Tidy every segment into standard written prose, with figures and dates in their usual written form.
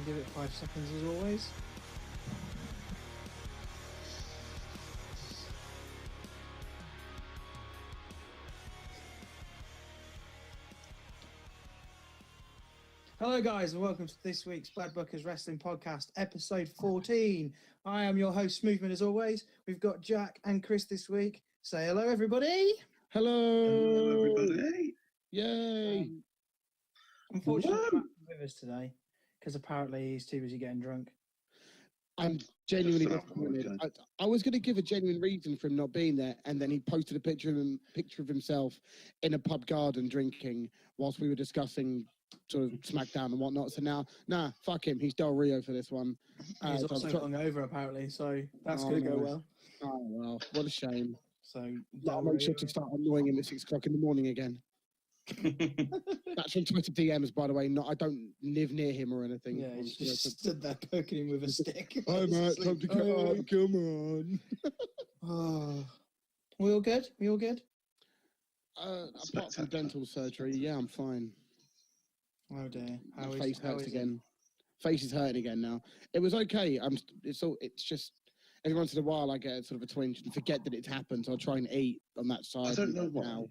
I'll give it 5 seconds as always. Hello guys and welcome to this week's Bloodbuckers Wrestling Podcast, episode 14. I am your host, Smoothman, as always. We've got Jack and Chris this week. Say hello, everybody. Hello, everybody. Yay. Unfortunately, Matt's not with us today because apparently he's too busy getting drunk. I'm genuinely disappointed. I was going to give a genuine reason for him not being there, and then he posted a picture of himself in a pub garden drinking whilst we were discussing sort of SmackDown and whatnot. So now, fuck him. He's Del Rio for this one. He's also hungover apparently, so that's going to go well. Oh well, what a shame. So I'll make sure to start annoying him at 6 o'clock in the morning again. That's from Twitter DMs, by the way. I don't live near him or anything. Yeah, he's just stood there poking him with a stick. Oh, Matt, time to get up. Come on. Oh. We all good? Apart from dental surgery, yeah, I'm fine. Oh dear. My face hurts again. Face is hurting again now. It was okay. It's just every once in a while I get sort of a twinge and forget that it's happened. So I'll try and eat on that side. I don't know why.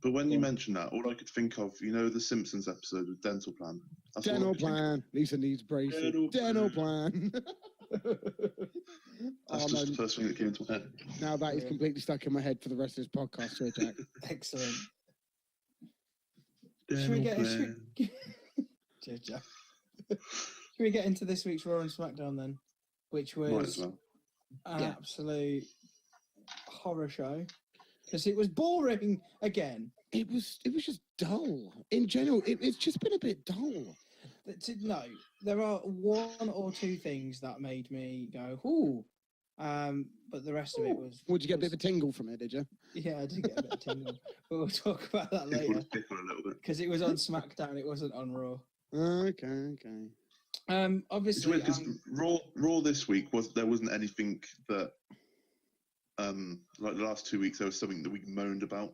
But when you mention that, all I could think of, the Simpsons episode with Dental Plan. Dental Plan. Lisa needs braces. Dental Plan. That's just the first thing that came into my head. Now that is completely stuck in my head for the rest of this podcast, sir, Jack. Excellent. Should we get into this week's Raw and SmackDown then? Which was an absolute horror show. Because it was boring again. It was just dull. In general, it's just been a bit dull. No, there are one or two things that made me go, ooh. But the rest of it was... Would you get a bit of a tingle from it, did you? Yeah, I did get a bit of tingle. But we'll talk about that later. Because it was on SmackDown, it wasn't on Raw. Okay. Obviously... It's weird because Raw this week, there wasn't anything that... like the last 2 weeks, there was something that we moaned about,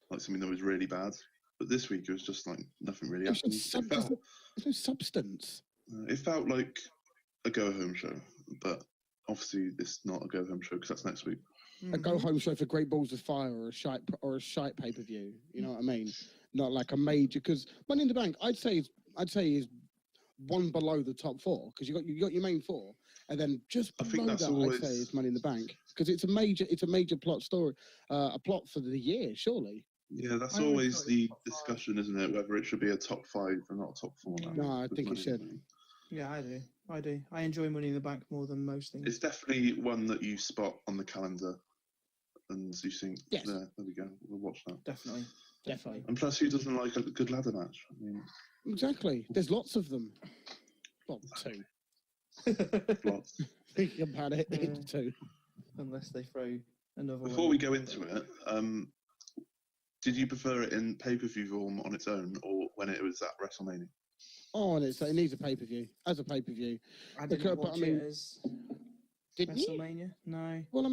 like something that was really bad. But this week, it was just like nothing really happened. There's no substance. It felt like a go-home show, but obviously it's not a go-home show because that's next week. A go-home show for Great Balls of Fire or a shite pay-per-view. You know what I mean? Not like a major, because Money in the Bank, I'd say is one below the top four, because you got your main four, and then just below that, I'd say is Money in the Bank, because it's a major plot story, a plot for the year, surely. Yeah, that's always the discussion, isn't it? Whether it should be a top 5 or not a top 4. No, I think it should. Yeah, I do. I enjoy Money in the Bank more than most things. It's definitely one that you spot on the calendar, and you think, yes. There we go, we'll watch that. Definitely. And plus, who doesn't like a good ladder match? I mean, exactly. There's lots of them. Well, 2. lots. Thinking about it, it's 2. Unless they throw another one. Before we go into it, did you prefer it in pay-per-view form on its own, or when it was at WrestleMania? Oh, and it needs a pay-per-view. As a pay-per-view. I didn't watch it as WrestleMania. You? No. Well,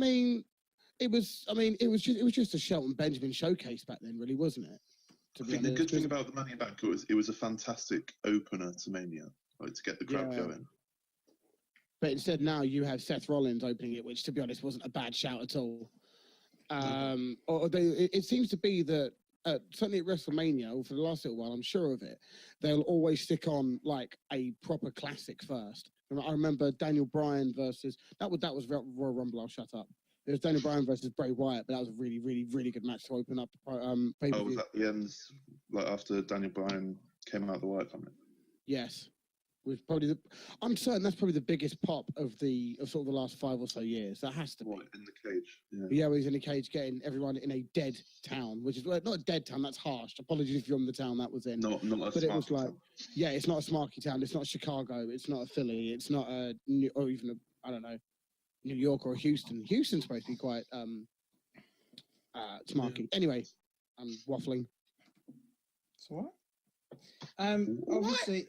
it was just a Shelton Benjamin showcase back then, really, wasn't it? I think the good thing about the Money in the Bank it was a fantastic opener to Mania, like to get the crowd going. But instead, now you have Seth Rollins opening it, which, to be honest, wasn't a bad shout at all. It seems to be that certainly at WrestleMania, or for the last little while, I'm sure of it, they'll always stick on like a proper classic first. And I remember Daniel Bryan versus that was Royal Rumble. I'll shut up. It was Daniel Bryan versus Bray Wyatt, but that was a really, really, really good match to open up pay-per-view. Oh, was that the end, like after Daniel Bryan came out of the Wyatt family? Yes. Was probably I'm certain that's probably the biggest pop of sort of the last 5 or so years. That has to be. In the cage. Yeah, he's in a cage getting everyone in a dead town, which is not a dead town. That's harsh. Apologies if you're from the town that was in. Not but it was like, town. Yeah, it's not a smarky town. It's not Chicago. It's not a Philly. It's not or even I don't know, New York or Houston. Houston's supposed to be quite smarky. Yeah. Anyway, I'm waffling. So what? Obviously.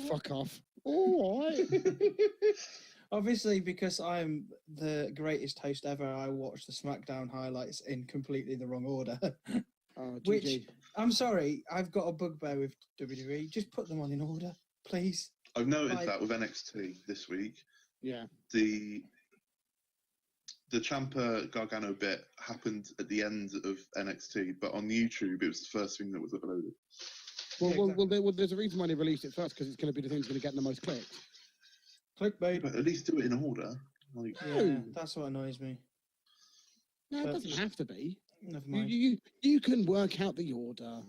Fuck off. All right. Obviously, because I'm the greatest host ever, I watched the SmackDown highlights in completely the wrong order. Which, I'm sorry, I've got a bugbear with WWE. Just put them on in order, please. I've noted Like- that with NXT this week, Yeah. the Ciampa Gargano bit happened at the end of NXT, but on YouTube it was the first thing that was uploaded. Well, Yeah, there's a reason why they released it first, because it's going to be the thing that's going to get the most clicks. Clickbait. But at least do it in order. Like, Yeah, No. that's what annoys me. No, it But- doesn't have to be. Never You, mind. you can work out the order.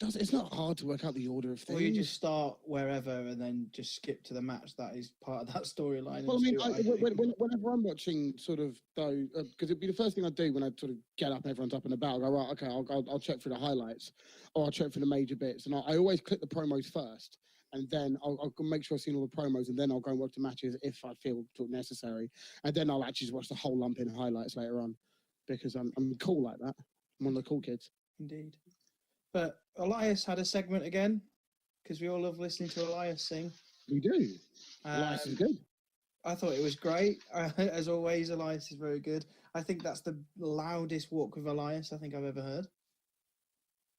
It's not hard to work out the order of things. Or you just start wherever and then just skip to the match that is part of that storyline. Well, I and mean, do what I do. whenever I'm watching, sort of though, because it'd be the first thing I do when I sort of get up, everyone's up and about. I go, right, okay, I'll check through the highlights, or I'll check for the major bits, and I always click the promos first, and then I'll go make sure I've seen all the promos, and then I'll go and watch the matches if I feel necessary, and then I'll actually just watch the whole lump in highlights later on, because I'm cool like that. I'm one of the cool kids. Indeed. But Elias had a segment again, because we all love listening to Elias sing. We do. Elias is good. I thought it was great. As always, Elias is very good. I think that's the loudest walk with Elias I think I've ever heard.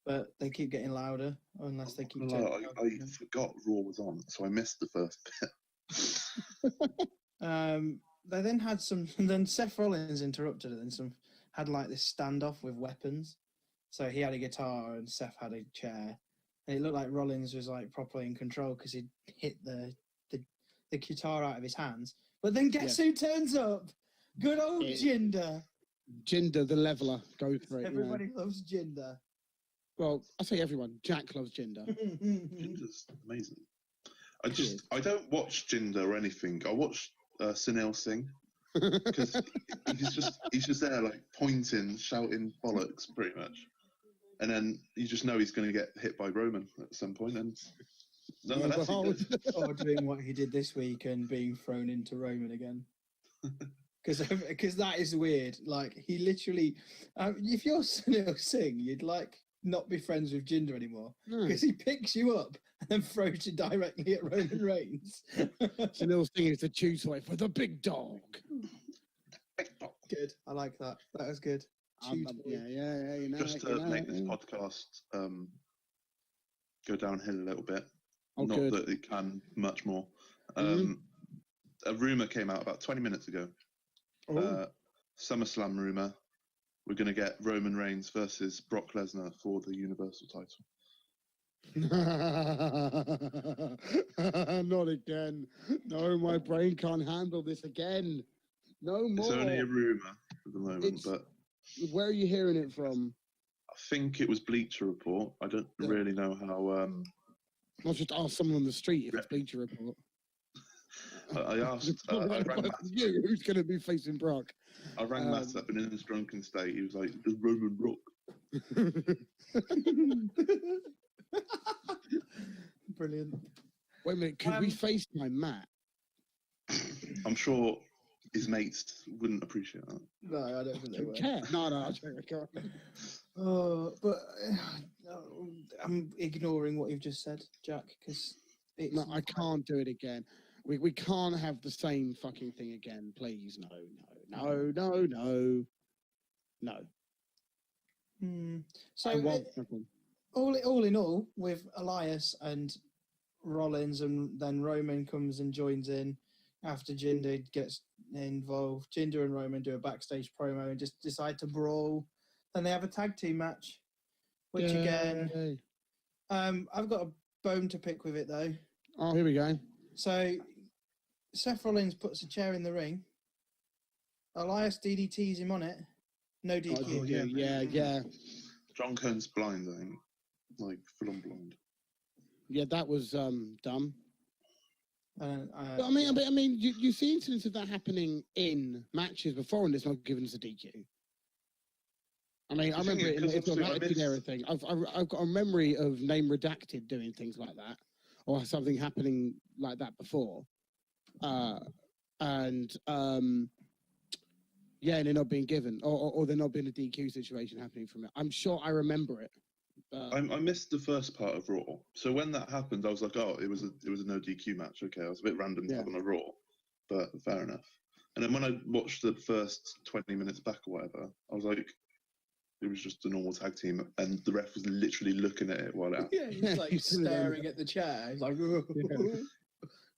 But they keep getting louder unless they keep turning it up. I forgot Raw was on, so I missed the first bit. They then had some. Then Seth Rollins interrupted it, and had like this standoff with weapons. So he had a guitar and Seth had a chair, and it looked like Rollins was like properly in control because he'd hit the guitar out of his hands. But then guess who turns up? Good old Jinder. Jinder, the leveler, go for it. Everybody loves Jinder. Well, I say everyone. Jack loves Jinder. Jinder's amazing. I don't watch Jinder or anything. I watch Sunil Singh because he's just there like pointing, shouting bollocks pretty much, and then you just know he's going to get hit by Roman at some point, and that's it. Or doing what he did this week and being thrown into Roman again. Because that is weird. Like he literally, if you're Sunil Singh, you'd like not be friends with Jinder anymore because he picks you up and then throws you directly at Roman Reigns. Sunil Singh is the chew toy for the big dog. Good. I like that. That was good. Yeah. You know, Just to make this podcast go downhill a little bit. Oh, Not good. that it can much more. Mhm. A rumor came out about 20 minutes ago. SummerSlam rumor. We're going to get Roman Reigns versus Brock Lesnar for the Universal title. Not again. No, my brain can't handle this again. No more. It's only a rumor at the moment, but Where are you hearing it from? I think it was Bleacher Report. I don't really know how. I'll just ask someone on the street if it's Bleacher Report. I asked. I rang Matt. Who's going to be facing Brock? I rang Matt up, and in his drunken state, he was like, "Does Roman rock?" Brilliant. Wait a minute, could we FaceTime Matt? I'm sure his mates wouldn't appreciate that. No, I don't think they Don't will. care. No, I can't. But I'm ignoring what you've just said, Jack, because No, I can't do it again. We can't have the same fucking thing again, please. No. So I won't. Nothing. all in all, with Elias and Rollins, and then Roman comes and joins in after Jinder gets involved. Jinder and Roman do a backstage promo and just decide to brawl. Then they have a tag team match, which again, Yay. I've got a bone to pick with it though. Oh, here we go. So Seth Rollins puts a chair in the ring. Elias DDTs him on it. No DQ. Oh, yeah. John Kern's blind, I think, like full on blind. Yeah, that was dumb. But, But I mean, you see incidents of that happening in matches before, and it's not given us a DQ. I mean, I remember it in the Attitude Era thing. I've got a memory of Name Redacted doing things like that, or something happening like that before, and they're not being given, or there not being a DQ situation happening from it. I'm sure I remember it. I missed the first part of Raw, so when that happened, I was like, "Oh, it was a no DQ match." Okay, I was a bit random to have on a Raw, but fair enough. And then when I watched the first 20 minutes back or whatever, I was like, it was just a normal tag team, and the ref was literally looking at it while it happened. yeah, he's like staring at the chair. He's like,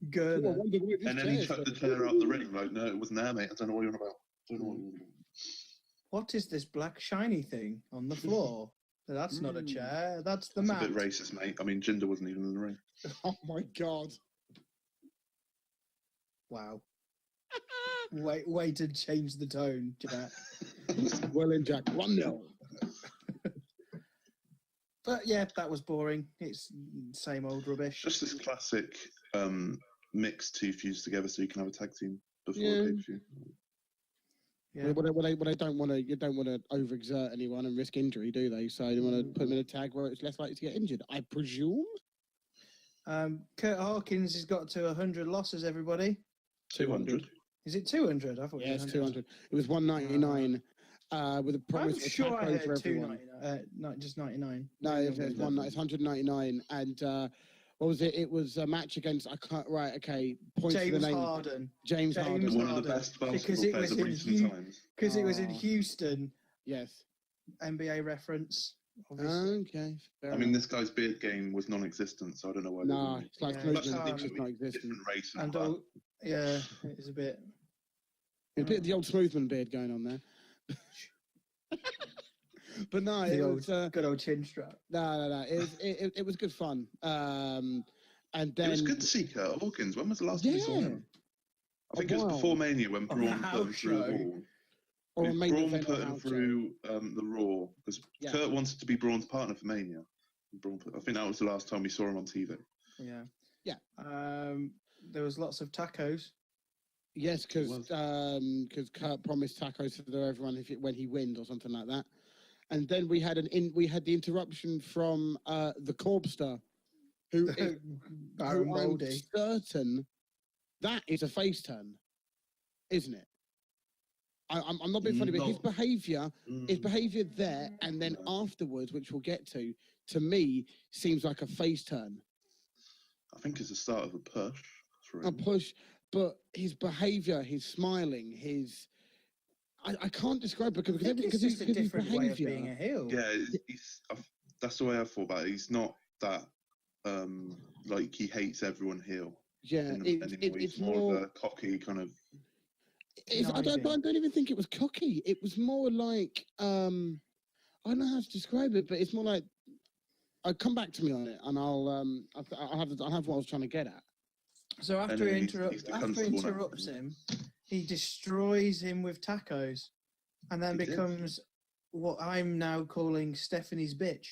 I Gurner. wondered where this And then he chair's chucked the going. chair out the ring. Like, no, it wasn't there, mate. I don't know what you're on about. Don't know what you're on about. What is this black shiny thing on the floor? That's not a Mm. chair. That's the That's mat. a bit racist, mate. I mean, Jinder wasn't even in the ring. Oh my god. Wow. Way to change the tone, Jack. Well in, Jack. 1-0. But yeah, that was boring. It's same old rubbish. Just this classic mix two fused together so you can have a tag team before Yeah. the pay-per-view. Yeah. Well, they don't want to. You don't want to overexert anyone and risk injury, do they? So they want to put them in a tag where it's less likely to get injured. I presume. Kurt Hawkins has got to 100 losses, everybody. 200. Is it 200? I thought Yes, it was 200. It was 199 with a promise I'm of sure I taco for heard everyone. 299. Not just 99. No, it's 199, and what was it? It was a match against. I can't. Right. Okay. Point to the James name. Harden. James James Harden. One of the Harden, best because basketball it players was of in recent times. Because it was in Oh. Houston. Yes. NBA reference. Obviously. Okay. Fair I mean, enough. this guy's beard game was non-existent, so I don't know why. they Nah, didn't. it's like Yeah, Smoothman, you it's can't- just not existent. Different race and, And all that. all, yeah, it's a bit. A bit of the old Smoothman beard going on there. But no, The it old- was Good old chin strap. no. It was good fun. And then It was good to see Kurt Hawkins. When was the last time we saw Yeah. him? I think it was Wow. before Mania when On the Braun put him house through the show. wall. or a With main Braun event put or him house show. through the Raw because Yeah. Kurt wanted to be Braun's partner for Mania. I think that was the last time we saw him on TV. Yeah. Yeah. There was lots of tacos. Yes, because was. Kurt promised tacos for everyone when he wins or something like that. And then we had the interruption from the Corbster, who is, Baron who I'm Moldy. certain that is a face turn, isn't it? I'm not being funny, but his No. behaviour there and then afterwards, which we'll get to me seems like a face turn, I think it's the start of a push. For a him. push. But his behaviour, his smiling, I can't describe it I think it's just a his different way of behaviour. being a heel. Yeah, that's the way I thought about it. He's not that like he hates everyone heel. Yeah, Anymore. He's it's more of a cocky kind of. I don't even think it was cocky. It was more like I don't know how to describe it, but it's more like come back to me on it, and I'll have what I was trying to get at. So after then he he's the after he constable now. interrupts him, he destroys him with tacos, and then He did. becomes what I'm now calling Stephanie's bitch.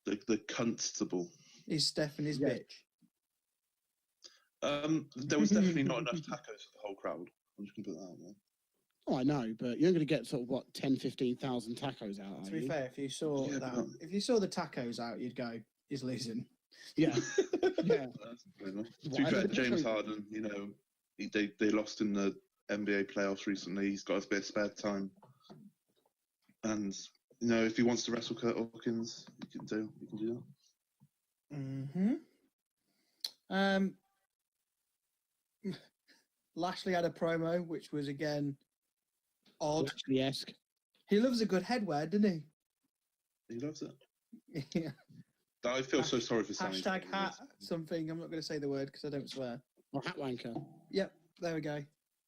The constable. Is Stephanie's Yeah. bitch? There was definitely not enough tacos for the whole crowd. I'm just gonna put that out there. Oh, I know, but you're going to get sort of what 10, 15,000 tacos out. To Are be you? fair, if you saw Yeah, that, but- if you saw the tacos out, you'd go, "He's losing." Yeah, yeah. That's fair enough. To Well, be I fair, don't- James Harden, they lost in the NBA playoffs recently. He's got a bit of spare time, and if he wants to wrestle Kurt Hawkins, he can do that. Mm-hmm. Lashley had a promo, which was again odd. Lashley-esque. He loves a good headwear, doesn't He loves it. he? Yeah. I feel so sorry for Sammy. Hashtag hat something. I'm not going to say the word because I don't swear. Or hat wanker. Yep, there we go.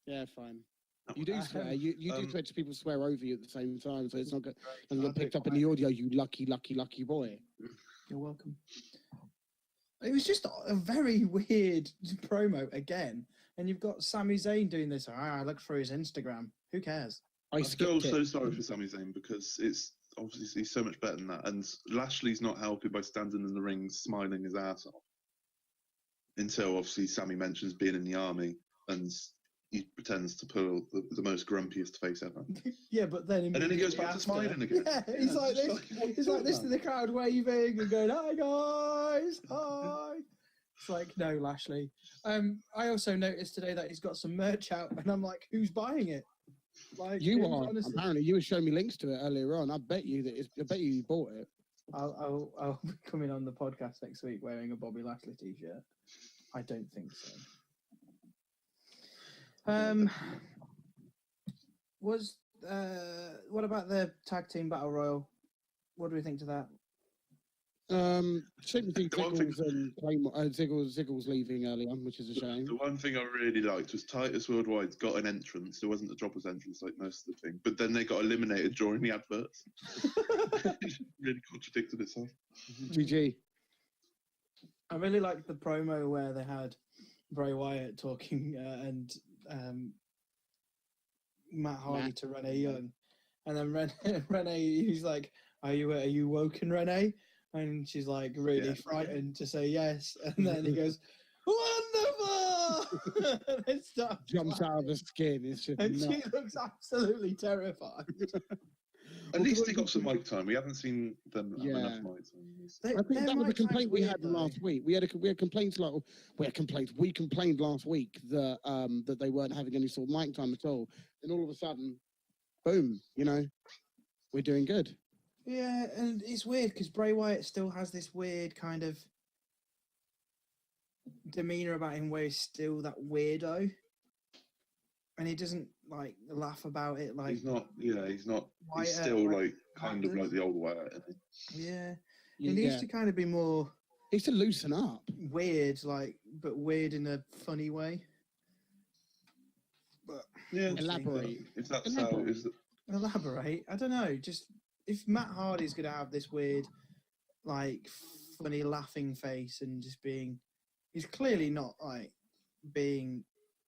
Yeah, fine. You do swear. You do Um, swear to people swear over you at the same time, so it's not going I to get picked do up in the audio. You lucky boy. You're welcome. It was just a very weird promo again, and you've got Sami Zayn doing this. I looked through his Instagram. Who cares? I feel skipped it. so sorry for Sami Zayn because it's obviously he's so much better than that, and Lashley's not helping by standing in the ring smiling his ass off. Until obviously Sami mentions being in the army, and he pretends to pull the most grumpiest face ever. Yeah, but then And then he goes immediately back to after- smiling again. Yeah, he's like it's this. just like, He's like this to the crowd, waving and going, "Hi guys, hi." It's like, no, Lashley. I also noticed today that he's got some merch out, and I'm like, who's buying it? Like, You it's are. honestly- Apparently, you were showing me links to it earlier on. I bet you you bought it. I'll be coming on the podcast next week wearing a Bobby Lashley t-shirt. I don't think so. What about the tag team battle royal? What do we think to that? Same thing. The one thing- Ziggles and Claymore, Ziggles leaving early on, which is a shame. The one thing I really liked was Titus Worldwide got an entrance. It wasn't a droppers entrance like most of the thing, but then they got eliminated during the adverts. It really contradicted itself. GG. I really liked the promo where they had Bray Wyatt talking and Matt Hardy to Renee Young, and then Renee, he's like, "Are you woken, Renee?" And she's like really frightened to say yes, and then he goes, "Wonderful!" and then starts Jumps out of her skin. It's just and she nuts. looks absolutely terrified. At least they got some mic time. We haven't seen them have Yeah. enough mic time. They- I think their that was a mic time's complaint we weird, had though. last week. We had complaints like we complained last week that that they weren't having any sort of mic time at all. And all of a sudden, boom, we're doing good. Yeah, and it's weird because Bray Wyatt still has this weird kind of demeanor about him where he's still that weirdo, and he doesn't like laugh about it like He's not. Yeah, he's not. Wyatt, He's still like, like kind of Wyatt like the old Wyatt. Isn't he? yeah. He needs Yeah, to kind of be more it's to loosen up. weird, like, but weird in a funny way. But Yeah. we'll see. Elaborate. If that's how it is. Elaborate. I don't know. Just if Matt Hardy's gonna have this weird, like, funny laughing face and just being, he's clearly not like being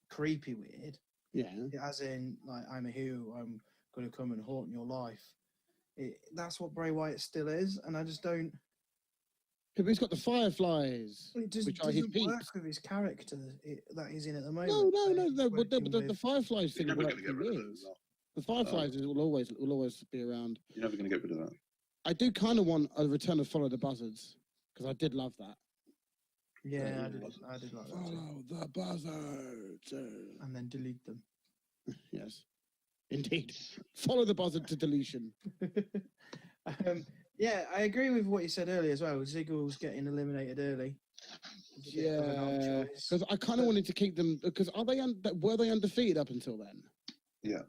creepy weird. Yeah, As in, like, I'm a hero. I'm gonna come and haunt your life. That's what Bray Wyatt still is, and I just don't. but he's got the Fireflies, It just which are his doesn't work peeps. with his character that he's in at the moment. No, that he's but working the with. Fireflies You're thing never worked going to get for rid of it. years. The Fireflies will always be around. You're never going to get rid of that. I do kind of want a return of Follow the Buzzards because I did love that. Yeah, I did like that too. Follow the Buzzards. And then delete them. Yes, indeed. Follow the Buzzard to deletion. Yeah, I agree with what you said earlier as well. Ziggles getting eliminated early. It's a bit of an odd Yeah, choice. because I kind of wanted to keep them because were they undefeated up until then? Yeah.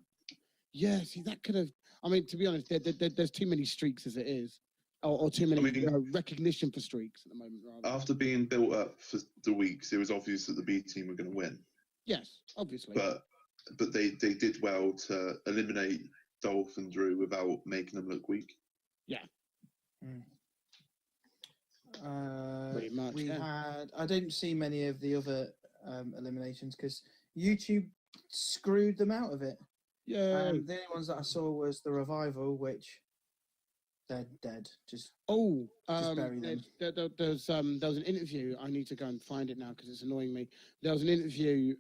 Yeah, see that could have. I mean, to be honest, there's too many streaks as it is, or too many recognition for streaks at the moment. Rather. After being built up for the weeks, it was obvious that the B team were going to win. Yes, obviously. But they did well to eliminate Dolph and Drew without making them look weak. Pretty much, We yeah. had. I didn't see many of the other eliminations because YouTube screwed them out of it. Yeah. The only ones that I saw was the Revival, which they're dead. Just Oh, bury them. there was an interview. I need to go and find it now because it's annoying me. There was an interview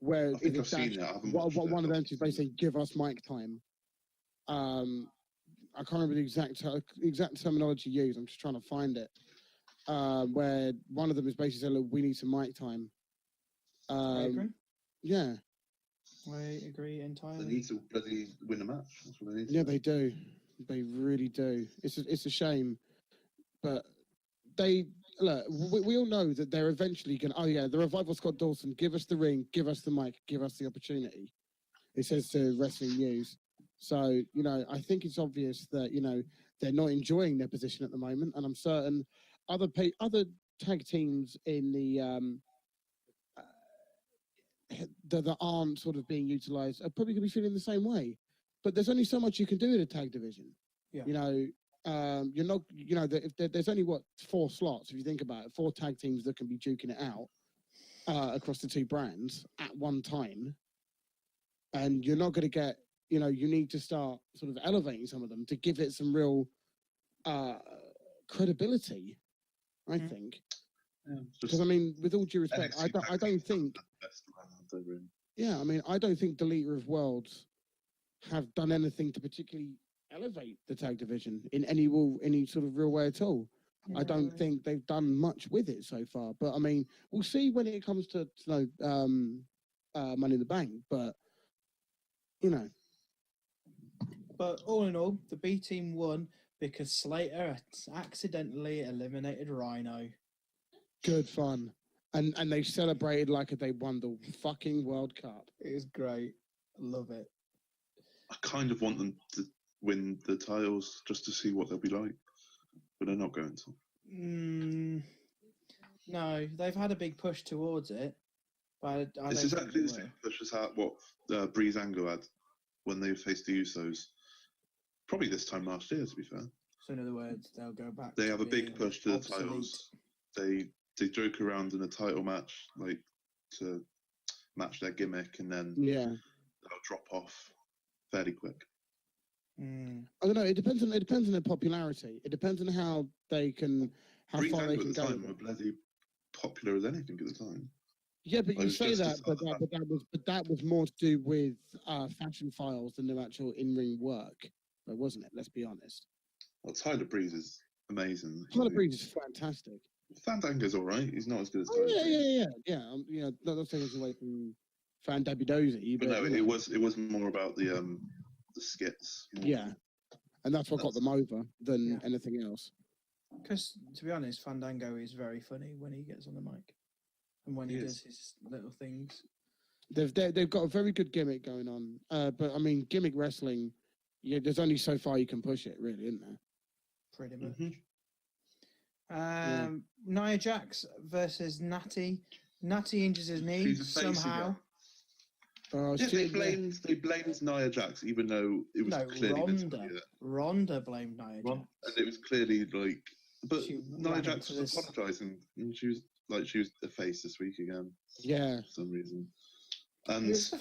where I think it I've seen that. I haven't one watched it. one of them is basically give us mic time. I can't remember the exact terminology used. I'm just trying to find it. Where one of them is basically saying, "Look, we need some mic time." I agree. Yeah, I agree They entirely. need to bloody win a match. That's what they need. yeah, they do. They really do. It's a shame, but they look. We all know that they're eventually going. Oh yeah, the Revival Scott Dawson. Give us the ring. Give us the mic. Give us the opportunity. It says to Wrestling News. So I think it's obvious that they're not enjoying their position at the moment, and I'm certain other tag teams in the that aren't sort of being utilised are probably going to be feeling the same way. But there's only so much you can do in a tag division. Yeah. You're not. If there's only 4 slots, if you think about it, 4 tag teams that can be duking it out across the 2 brands at one time, and you're not going to get. You need to start sort of elevating some of them to give it some real credibility. I think. Yeah, Because I mean, with all due respect, I don't think. Best around the room. Yeah, I mean, I don't think Deleter of Worlds have done anything to particularly elevate the tag division in any sort of real way at all. I don't think they've done much with it so far. But I mean, we'll see when it comes to Money in the Bank. But But all in all, the B team won because Slater accidentally eliminated Rhino. good fun, and they celebrated like they won the fucking World Cup. It was great. Love it. I kind of want them to win the titles just to see what they'll be like. but they're not going to. No, they've had a big push towards it, but I don't It's think exactly they the will. same push as what Breezango had when they faced the Usos. Probably this time last year, to be fair. So in other words, they'll go back. They to have a big being push to the obsolete. titles. They joke around in a title match, like to match their gimmick, and then Yeah. they'll drop off fairly quick. Mm. I don't know. It depends on their popularity. It depends on how far they Breezango can at the go. time were bloody popular as anything at the time. Yeah, but Like, you it was say just that, as but that was more to do with fashion files than their actual in-ring work, though, wasn't it? Let's be honest. Well, Tyler Breeze is amazing. Tyler Breeze is fantastic. Fandango's all right. He's not as good as Oh, Tyler yeah, Breeze. yeah. Not taking us away from Fan Dabby Dozy, But but no, you know, it was more about the skits. more yeah, than- and that's what got them over than Yeah. anything else. Because to be honest, Fandango is very funny when he gets on the mic, and when he He does is. his little things. They've got a very good gimmick going on, but I mean, gimmick wrestling, yeah, there's only so far you can push it, really, isn't there? Pretty much. Mhm. Nia Jax versus Natty. Natty injures his knee She's a face somehow. again. Oh, Yeah, shit, they blamed Nia Jax, even though it was No, clearly meant to be Ronda. that. Ronda blamed Nia Jax. And it was clearly like, but She Nia ran Jax into was this- apologising, and she was a face this week again yeah. for some reason. It And was-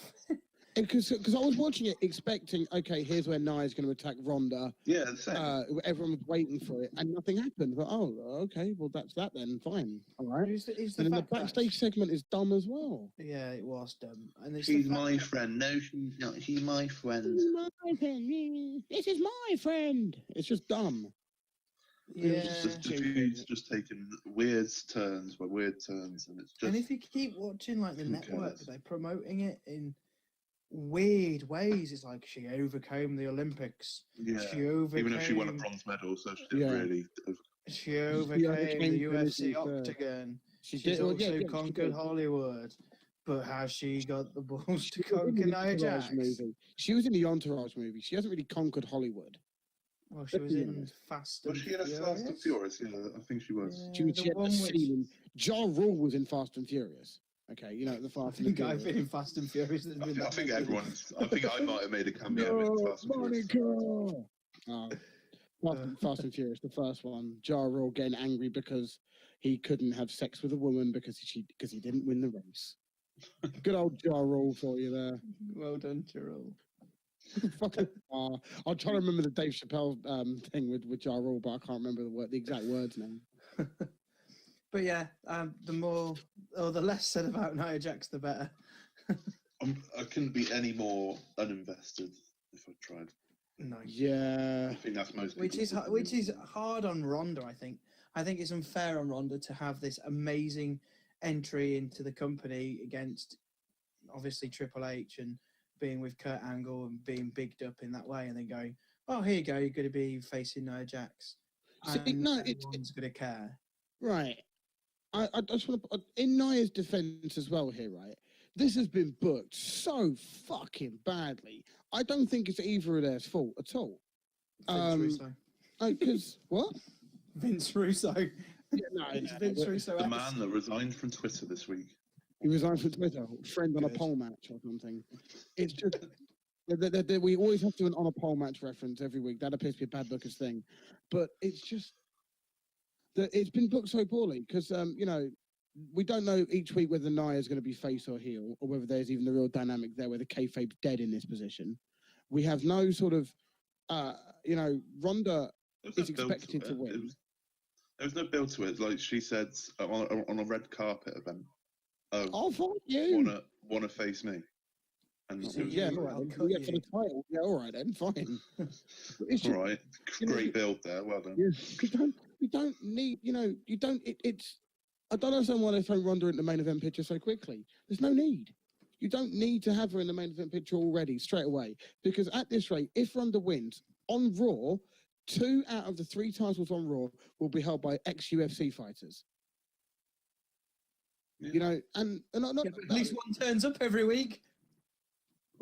Because I was watching it expecting, okay, here's where Nia's going to attack Ronda. yeah, the same. Everyone was waiting for it, and nothing happened. But okay, well that's that then. Fine, all right. it's the And then the fact that- backstage segment is dumb as well. Yeah, it was dumb. And it's She's the fact my that- friend. No, she's not. She's my friend. My friend, this is my friend. It's just dumb. Yeah. The feud's just taking weird turns by weird turns, and it's just. And if you keep watching like the Who network, cares? they're promoting it in weird ways. It's like she overcame the Olympics. yeah. She overcame. Even if she won a bronze medal, so she didn't Yeah. really. She overcame overcame the the UFC UFC first. octagon. She She's well, also she conquered did. Hollywood. But has she got the balls to She was in conquer the Nia Entourage Jax? movie. She was in the Entourage movie. She hasn't really conquered Hollywood. Well, she was Let's be in honest. Fast Was and she in a Fast and Furious. Furious? Yeah, I think she was. Yeah, She was the she had one a which- scene in Ja Rule was in Fast and Furious. Okay, you know the I Fast and think Furious. I've been in Fast and Furious. There's I been think, I that think many. everyone's. I think I might have made a cameo in Fast and Furious. Monica. Fast and Furious, the first one. Ja Rule getting angry because he couldn't have sex with a woman because he didn't win the race. Good old Ja Rule for you there. Well done, Tyrrell. Fucking. I'll try to remember the Dave Chappelle thing with Ja Rule, but I can't remember the exact words now. But yeah, the less said about Nia Jax, the better. I couldn't be any more uninvested if I tried. No. Yeah. I think that's most. Which people's is opinion. hard on Ronda. I think it's unfair on Ronda to have this amazing entry into the company against obviously Triple H and being with Kurt Angle and being bigged up in that way, and then going, "Oh, here you go, you're going to be facing Nia Jax." See, And no, everyone's going to care. Right. I just want to, in Nia's defense as well here, right? This has been booked so fucking badly. I don't think it's either of theirs fault at all. Vince Russo. Because what? Vince Russo. Yeah, no, It's no, Vince but Russo. The man that resigned from Twitter this week. he resigned from Twitter. Friend on a Good. pole match or something. It's just we always have to do an on a pole match reference every week. That appears to be a bad booker's thing, but it's just that it's been booked so poorly because we don't know each week whether Nia is going to be face or heel, or whether there's even the real dynamic there where the kayfabe's dead in this position. We have no sort of, Ronda There was is no build expected to it. win. There was no build to it. Like she said on a red carpet event. Oh, I'll fight you. wanna face me? And So it was Yeah, you- all I'll right. cut Yeah, for you. the title. Yeah, all right then, fine. It's all just, right. you know, Great build there. Well done. you don't need, you don't. It's. I don't understand why they throw Ronda in the main event picture so quickly. There's no need. You don't need to have her in the main event picture already straight away, because at this rate, if Ronda wins on Raw, 2 out of the 3 titles on Raw will be held by ex-UFC fighters. Yeah. You know, and not Yeah, but at least one turns up every week.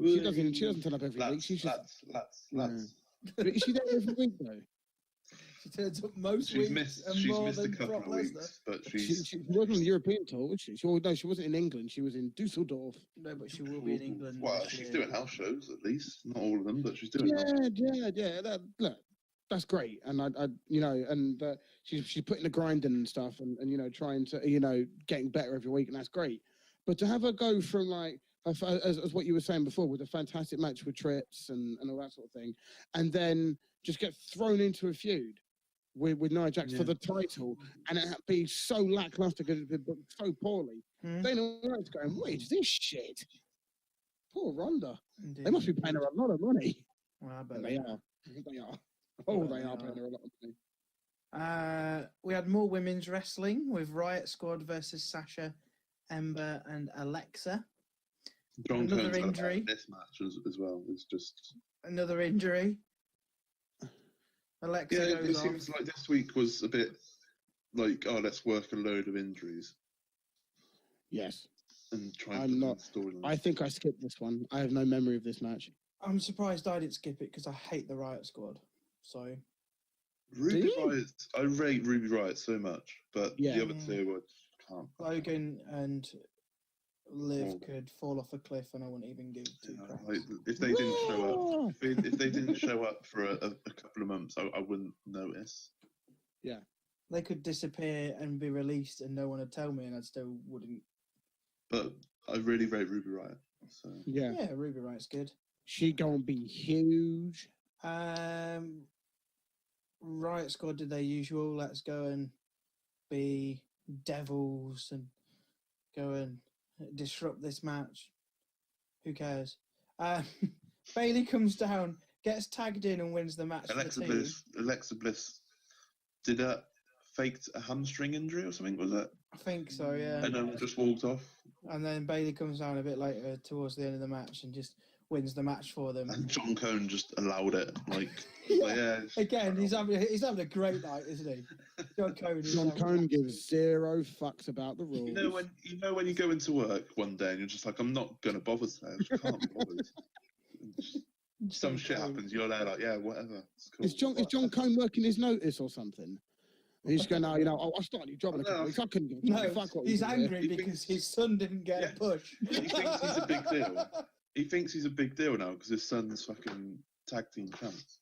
she doesn't turn up every week. Lads, She's just. lads. But is she there every week though? She turns up most She's weeks missed. and She's more missed a than couple Brock of Lesnar. weeks, but She she's. wasn't on the European tour, was she? No, she wasn't in England. She was in Dusseldorf. No, but she will be in England. Well, this she's year. doing house shows at least. Not all of them, but she's doing. Yeah. Look, that's great, and I and she's putting the grind in and stuff, and trying to getting better every week, and that's great. But to have her go from like as what you were saying before, with a fantastic match with Trips and all that sort of thing, and then just get thrown into a feud with Nia Jax for the title, and it be so lackluster because it's been booked so poorly. Dana White's going, what is this shit? Poor Ronda. Indeed. They must be paying her a lot of money. Well, I bet And they are. They are. Oh, they are paying her a lot of money. We had more women's wrestling with Riot Squad versus Sasha, Ember, and Alexa. John Another Cohen's had a injury. bad This match as well. It's just. Another injury. Alexa Yeah, goes it off. seems like this week was a bit like, oh, let's work a load of injuries Yes. and try I'm and put not- them in storylines. I think I skipped this one. I have no memory of this match. I'm surprised I didn't skip it because I hate the Riot Squad. So Ruby Do you? Riot, I rate Ruby Riot so much, but Yeah. the other two I can't. Logan and Liv Well- could fall off a cliff, and I wouldn't even give two Yeah, craps. like, if they didn't show up, if they didn't show up for a couple of months, I wouldn't notice. They could disappear and be released, and no one would tell me, and I still wouldn't. But I really rate Ruby Riot. So Yeah. Yeah, Ruby Riot's good. She gonna be huge. Riot Squad did their usual. Let's go and be devils and go and disrupt this match. Who cares? Bailey comes down, gets tagged in, and wins the match for the team. Alexa Bliss did a faked a hamstring injury or something, was it? I think so, yeah. And then just walked off. And then Bailey comes down a bit later towards the end of the match and just wins the match for them. And John Cohen just allowed it. Like, Yeah. like, yeah. Again, he's having a great night, isn't he? John Cohen. is John having- Cohen gives zero fucks about the rules. You know when you go into work one day and you're just like, I'm not gonna bother today. I just can't be bothered. Some John shit Cohen. happens. You're there like, yeah, whatever. It's cool. Is John Cohen working his notice or something? He's going, no, I'll start a new job in a couple of weeks. I couldn't give a No, fuck what he's you do angry He because thinks- his son didn't get Yeah. a push. He thinks he's a big deal. He thinks he's a big deal now because his son's fucking tag team champs.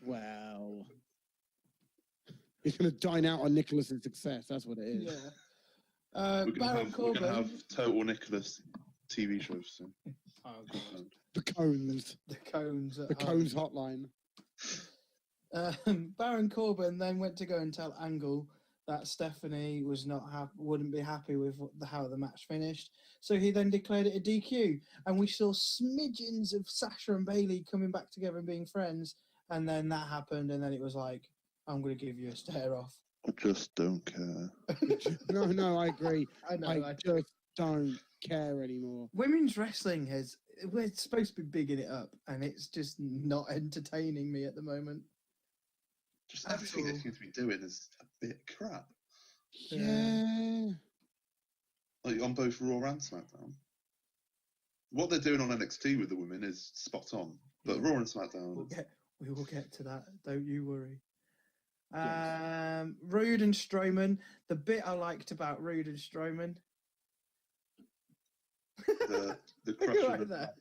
Well, he's going to dine out on Nicholas's success. That's what it is. Yeah. We're Baron gonna Corbin. have Total Nicholas TV shows soon. Oh, God. The Cones. The Cones. at The home. Cones hotline. Baron Corbin then went to go and tell Angle that Stephanie wouldn't be happy with how the match finished. So he then declared it a DQ, and we saw smidgens of Sasha and Bailey coming back together and being friends. And then that happened, and then it was like, I'm going to give you a stare off. I just don't care. No, I agree. I know. I just don't care anymore. Women's wrestling we're supposed to be bigging it up, and it's just not entertaining me at the moment. Just At everything they all. seem to be doing is a bit crap. Yeah. Like on both Raw and SmackDown. What they're doing on NXT with the women is spot on, but Raw and SmackDown. We will get to that. Don't you worry. Yes. Rude and Strowman. The bit I liked about Rude and Strowman. The Look crushing right of there.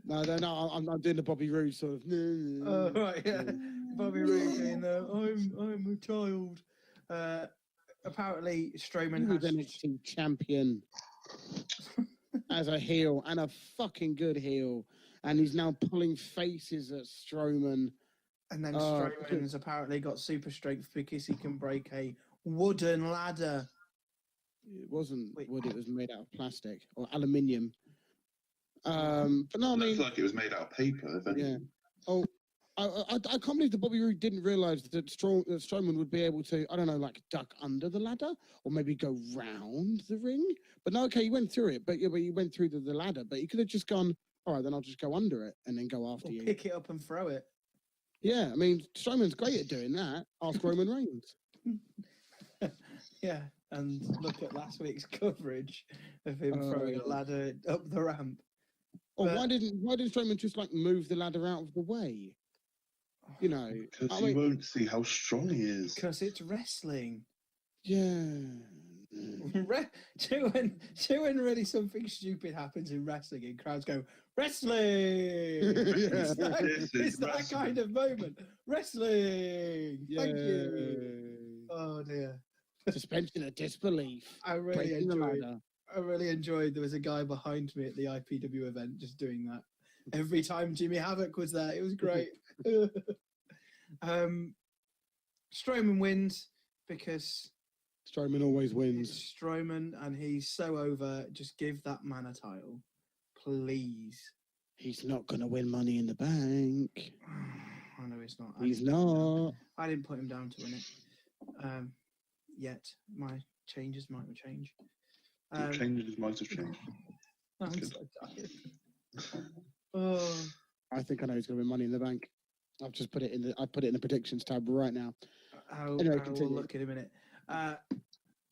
No, I'm doing the Bobby Roode sort of. Oh, right, yeah. Bobby Roode being there. I'm a child. Apparently, Strowman He was has. NXT champion as a heel and a fucking good heel, and he's now pulling faces at Strowman. And then Oh, Strowman's apparently got super strength because he can break a wooden ladder. It wasn't Wait. wood; it was made out of plastic or aluminium. But no, I It mean, looked like it was made out of paper. If anything. oh, I can't believe that Bobby Roode didn't realise that Strowman would be able to, I don't know, like duck under the ladder or maybe go round the ring. But no, okay, he went through it, but he went through the ladder. But he could have just gone, all right, then I'll just go under it and then go after Or you. pick it up and throw it. Yeah, I mean, Strowman's great at doing that. Ask Roman Reigns. Yeah, and look at last week's coverage of him Oh, throwing yeah. a ladder up the ramp. Or But- why didn't Strowman just like move the ladder out of the way? You know, Because I you mean, won't see how strong he is. Because it's wrestling. yeah. When really something stupid happens in wrestling and crowds go, wrestling! It's Yeah. that kind of moment. Wrestling! Thank you. Oh dear. Suspension of disbelief. I really Breaking the enjoyed ladder. there was a guy behind me at the IPW event just doing that. Every time Jimmy Havoc was there, it was great. Strowman wins because Strowman always it's wins. Strowman and he's so over. Just give that man a title, please. He's not going to win Money in the Bank. I know it's not. He's not. I didn't put him down to win it. Yet my changes might change. Changes might have changed. I'm Good. so tired. Oh, I think I know he's going to win Money in the Bank. I've just put it in the predictions tab right now. Anyway, we'll continue. look in a minute.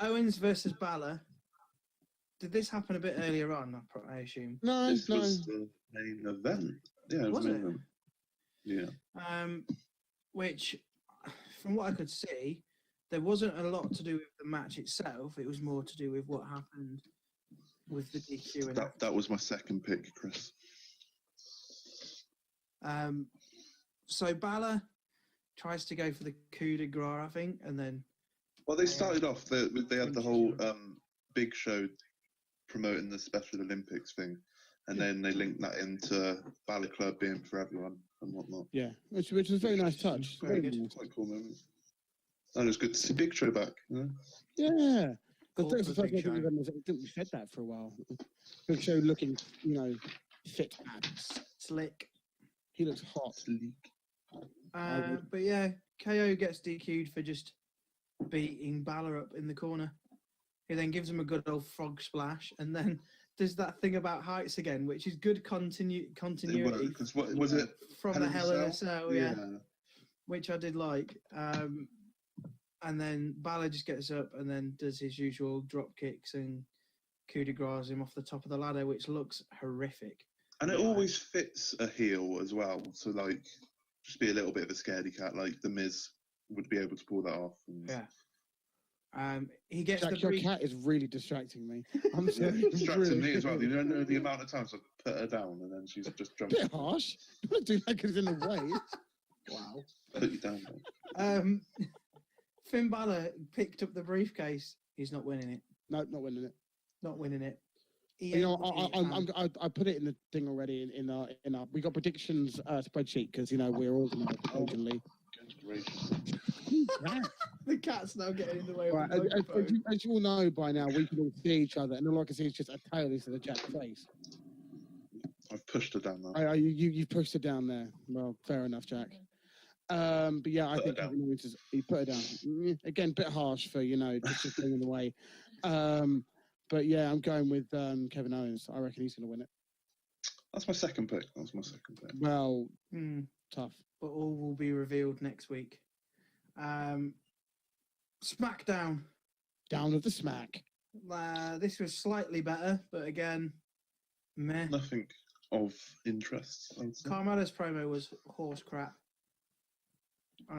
Owens versus Balor. Did this happen a bit earlier on? I assume. No, This no. was the main event. Yeah, Was main it? event. Yeah. Which, from what I could see, there wasn't a lot to do with the match itself. It was more to do with what happened with the DQ and That was my second pick, Chris. so Balor tries to go for the coup de grace, I think, and then Well, they started off. They had the whole Punches Big Show promoting the Special Olympics thing, and then they linked that into Balor Club being for everyone and whatnot. Yeah, which was a very nice touch. Very good. nice. Quite cool moment. And it's good to see Big Show back. You know? Yeah. Call That's the for first Big time Show. we said that for a while. Big Show looking, fit. Slick. He looks hot. Sleek. But yeah, KO gets DQ'd for just beating Balor up in the corner. He then gives him a good old frog splash, and then does that thing about heights again, which is good continuity Because what was it? from the Hell in a Cell, yeah, Yeah. which I did like. And then Balor just gets up and then does his usual drop kicks and coup de grace him off the top of the ladder, which looks horrific. And it always fits a heel as well. So like, just be a little bit of a scaredy cat. Like the Miz would be able to pull that off. And, Yeah. He gets Jack, the your brief. cat is really distracting me. I'm Yeah, sorry. it's distracting me as well. You don't know the amount of times I've put her down and then she's just jumped. Bit harsh. Don't do that 'cause it's in the way. Wow. Put you down. Mate. Finn Balor picked up the briefcase. He's not winning it. No, not winning it. Not winning it. You know, I put it in the thing already in our we got predictions spreadsheet because we're organised occasionally. Goodness gracious. The cat's now getting in the way of Right, the microphone. as you all know by now, we can all see each other, and all I can see is just a tail instead of Jack's face. I've pushed her down now. You pushed it down there. Well, fair enough, Jack. But yeah, I Put her think down. Kevin Owens is, he put it down. Again, a bit harsh for just being in the way. But yeah, I'm going with Kevin Owens. I reckon he's going to win it. That's my second pick. Well, tough. But all will be revealed next week. SmackDown. Down with the smack. This was slightly better, but again, meh. Nothing of interest. I would say. Carmella's promo was horse crap.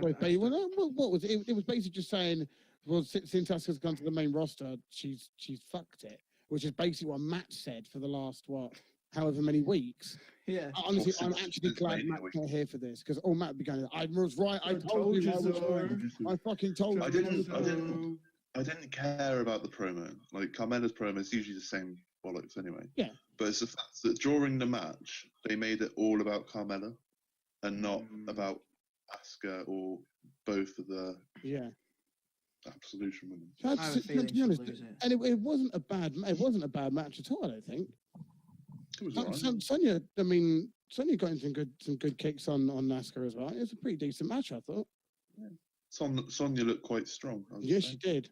Wait, what was it? It was basically just saying, well, since Asuka's gone to the main roster, she's fucked it, which is basically what Matt said for the last however many weeks. Yeah. Honestly, Well, I'm since actually it's glad mainly Matt's weeks. not here for this because all Matt would be going, I was right. I told you I was right. I fucking told you. I didn't care about the promo. Like Carmella's promo is usually the same bollocks anyway. Yeah. But it's the fact that during the match they made it all about Carmella and not about Asuka or both of the Absolution women. I have a feeling To be she'll honest, lose it. and it wasn't a bad match at all. I don't think. It was alright. Sonya got in some good kicks on Asuka as well. It was a pretty decent match, I thought. Sonya looked quite strong. I would Yes, say. she did.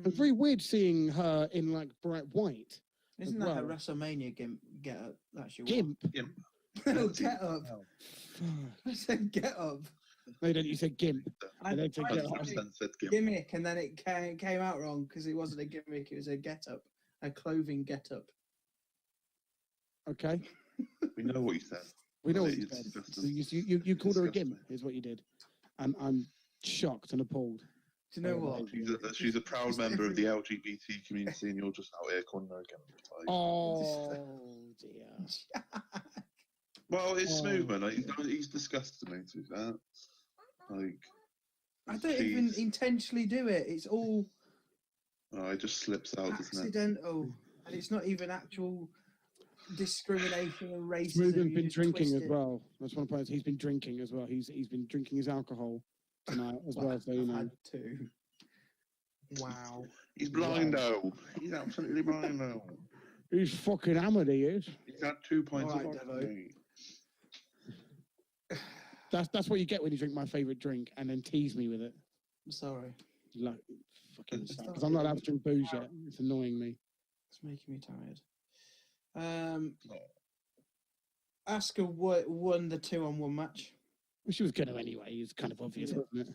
It's very weird seeing her in like bright white. Isn't as that her well. WrestleMania get up? That's your Gimp. No, get up. Oh, I said get up. no, you said gimp. I don't think tried that- to 100% said Gimp. gimmick, and then it came out wrong because it wasn't a gimmick. It was a get up, a clothing get up. Okay. We know what you said. We know what It's you said. disgusting. So you called her a Disgusting. gimp, is what you did. I'm shocked and appalled. Do you know what? She's a proud Just member of every- the LGBT community, and you're just out here calling her a gimp. Like, Oh dear. well, it's Oh. smooth, man. Like, he's disgusted me to that. Like, I don't even jeez. intentionally do it. It's all Oh, it just slips out, doesn't it? accidental, and it's not even actual discrimination or racism. Smoothman's You been just drinking twist as it. well. That's one point. He's been drinking as well. He's been drinking his alcohol tonight as well. So you I've know. had two. Wow. He's blind now. He's absolutely blind now. He's fucking hammered. He is. He's had 2 pints All right, of Devo. vodka. That's what you get when you drink my favourite drink and then tease me with it. I'm sorry. Like fucking It's because I'm not allowed to drink booze yet. It's annoying me. It's making me tired. Asuka won the 2-on-1 match. Well, she was going to anyway. It's kind of obvious, Yeah. wasn't it?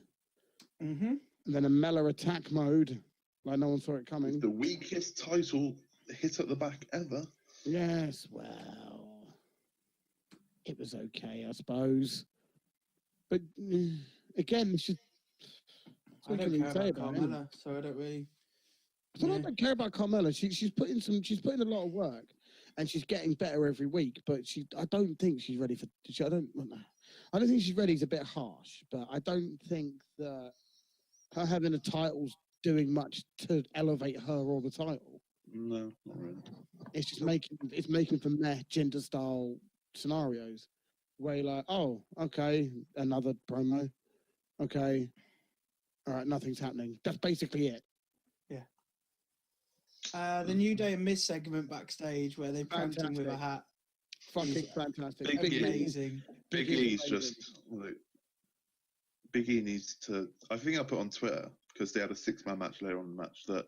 Mm-hmm. And then a Mella attack mode, like no one saw it It's coming. the weakest title hit at the back ever. Yes, well, it was okay, I suppose. But again, it's just. I don't care about Carmella, it. so I don't really. I don't care about Carmella. She's putting a lot of work, and she's getting better every week. But I don't think she's ready for. I don't think she's ready. Is a bit harsh, but I don't think that her having a title's doing much to elevate her or the title. No, not really. It's just making for meh gender style scenarios where you're like, oh, okay, another promo, okay, all right, nothing's happening. That's basically it. The New Day and Miz segment backstage where they pranked him with a Fantastic. hat. Fucking fantastic. Big Big E. E. Amazing. Big Big E's E's just like, Big E needs to. I think I put on Twitter because they had a 6-man match later on in the match that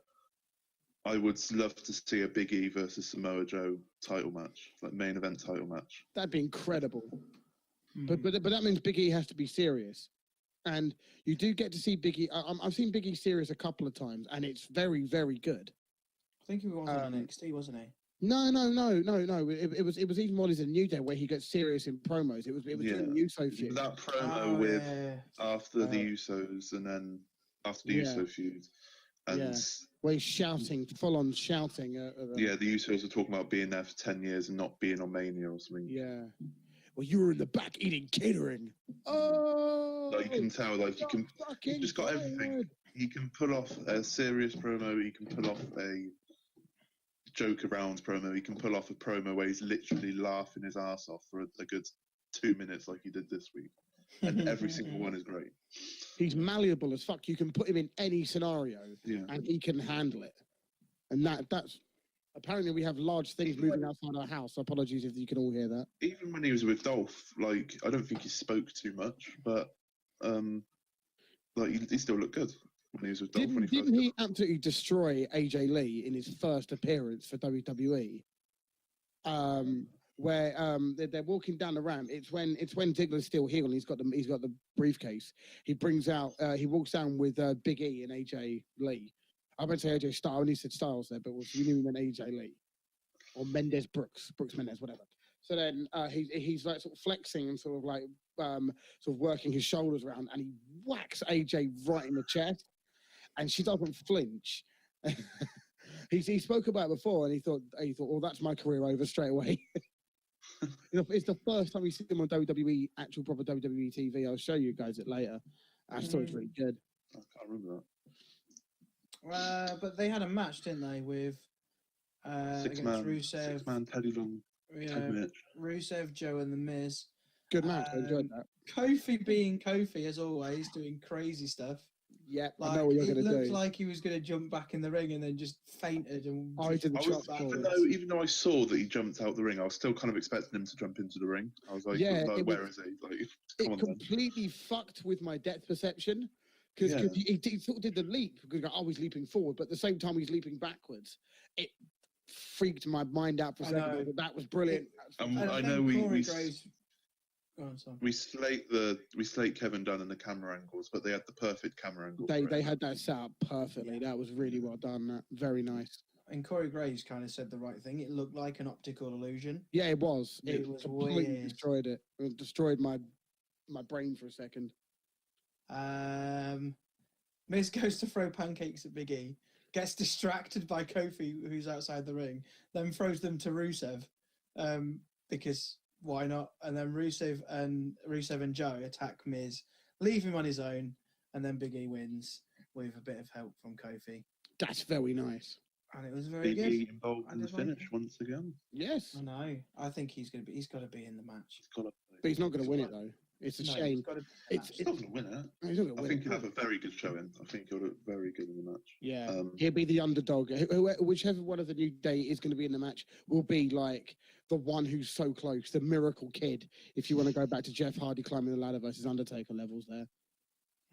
I would love to see a Big E versus Samoa Joe title match, like main event title match. That'd be incredible. Mhm. But that means Big E has to be serious. And you do get to see Big E. I've seen Big E serious a couple of times, and it's very, very good. I think he was on Um, NXT, wasn't he? No. It was even more as a New Day where he gets serious in promos. It was during the USO feud. That promo Oh, with yeah. after the Uh, Usos and then after the Yeah. USO feud, and Yeah. Where he's shouting, full on shouting. At them. yeah, the Usos were talking about being there for 10 years and not being on Mania or something. Yeah. Well, you were in the back eating catering. Oh. Like you can tell, like you can. Fucking just got everything. fired. He can pull off a serious promo. He can pull off a joke around promo. He can pull off a promo where he's literally laughing his ass off for a good 2 minutes, like he did this week. And every single one is great. He's malleable as fuck. You can put him in any scenario, Yeah. and he can handle it. And that's apparently we have large things moving outside our house. Apologies if you can all hear that. Even when he was with Dolph, like I don't think he spoke too much, but like he still looked good when he was with Dolph. Didn't he absolutely destroy AJ Lee in his first appearance for WWE? Where they're walking down the ramp. It's when Ziggler's still heel and he's got the briefcase. He brings out he walks down with Big E and AJ Lee. I went to say AJ Styles, and he said Styles there, but we knew he meant AJ Lee or Brooks Mendez, whatever. So then he's like sort of flexing and sort of like sort of working his shoulders around, and he whacks AJ right in the chest, and she doesn't flinch. He spoke about it before, and he thought, well, that's my career over straight away. It's the first time we see him on WWE, actual proper WWE TV. I'll show you guys it later. I thought it was really good. I can't remember But they had a match, didn't they, with that. against Rusev, 6-man Teddy Long. yeah, 10 minutes. Rusev, Joe, and The Miz. Good match. I enjoyed that. Kofi being Kofi as always, doing crazy stuff. Yeah, Like I know what you're it going to looked do. like he was going to jump back in the ring and then just fainted and. Oh, he did the I chop was, forward. even though I saw that he jumped out the ring, I was still kind of expecting him to jump into the ring. I was like, Yeah, it where was- is he? Like, It come on, then. completely fucked with my depth perception because Yeah. he sort of did the leap because I was leaping forward, but at the same time he's leaping backwards. It freaked my mind out for a I second. know. But that was brilliant. I think know Corey Graves. Go on, sorry. we slate Kevin Dunn and the camera angles, but they had the perfect camera angle. They for it. had that set up perfectly. That was really well done. That very nice. and Corey Graves kind of said the right thing. It looked like an optical illusion. Yeah, it was. It was completely weird. destroyed it. It destroyed my brain for a second. Miz goes to throw pancakes at Big E, gets distracted by Kofi, who's outside the ring, then throws them to Rusev, because why not? And then Rusev and Joe attack Miz, leave him on his own, and then Big E wins with a bit of help from Kofi. That's very nice. And it was very Big good. E involved in the did like finish it. once again. Yes, I know. I think he's got to be in the match. He's got to. but he's not going to win it though. It's a No, shame. he's gotta be in the It's- match. He's not going to win it. No, he's not going I to think win he'll it. have a very good showing. I think he'll look very good in the match. Yeah, Um, he'll be the underdog. Whichever one of the New Day is going to be in the match will be like the one who's so close, the miracle kid. If you want to go back to Jeff Hardy climbing the ladder versus Undertaker levels there.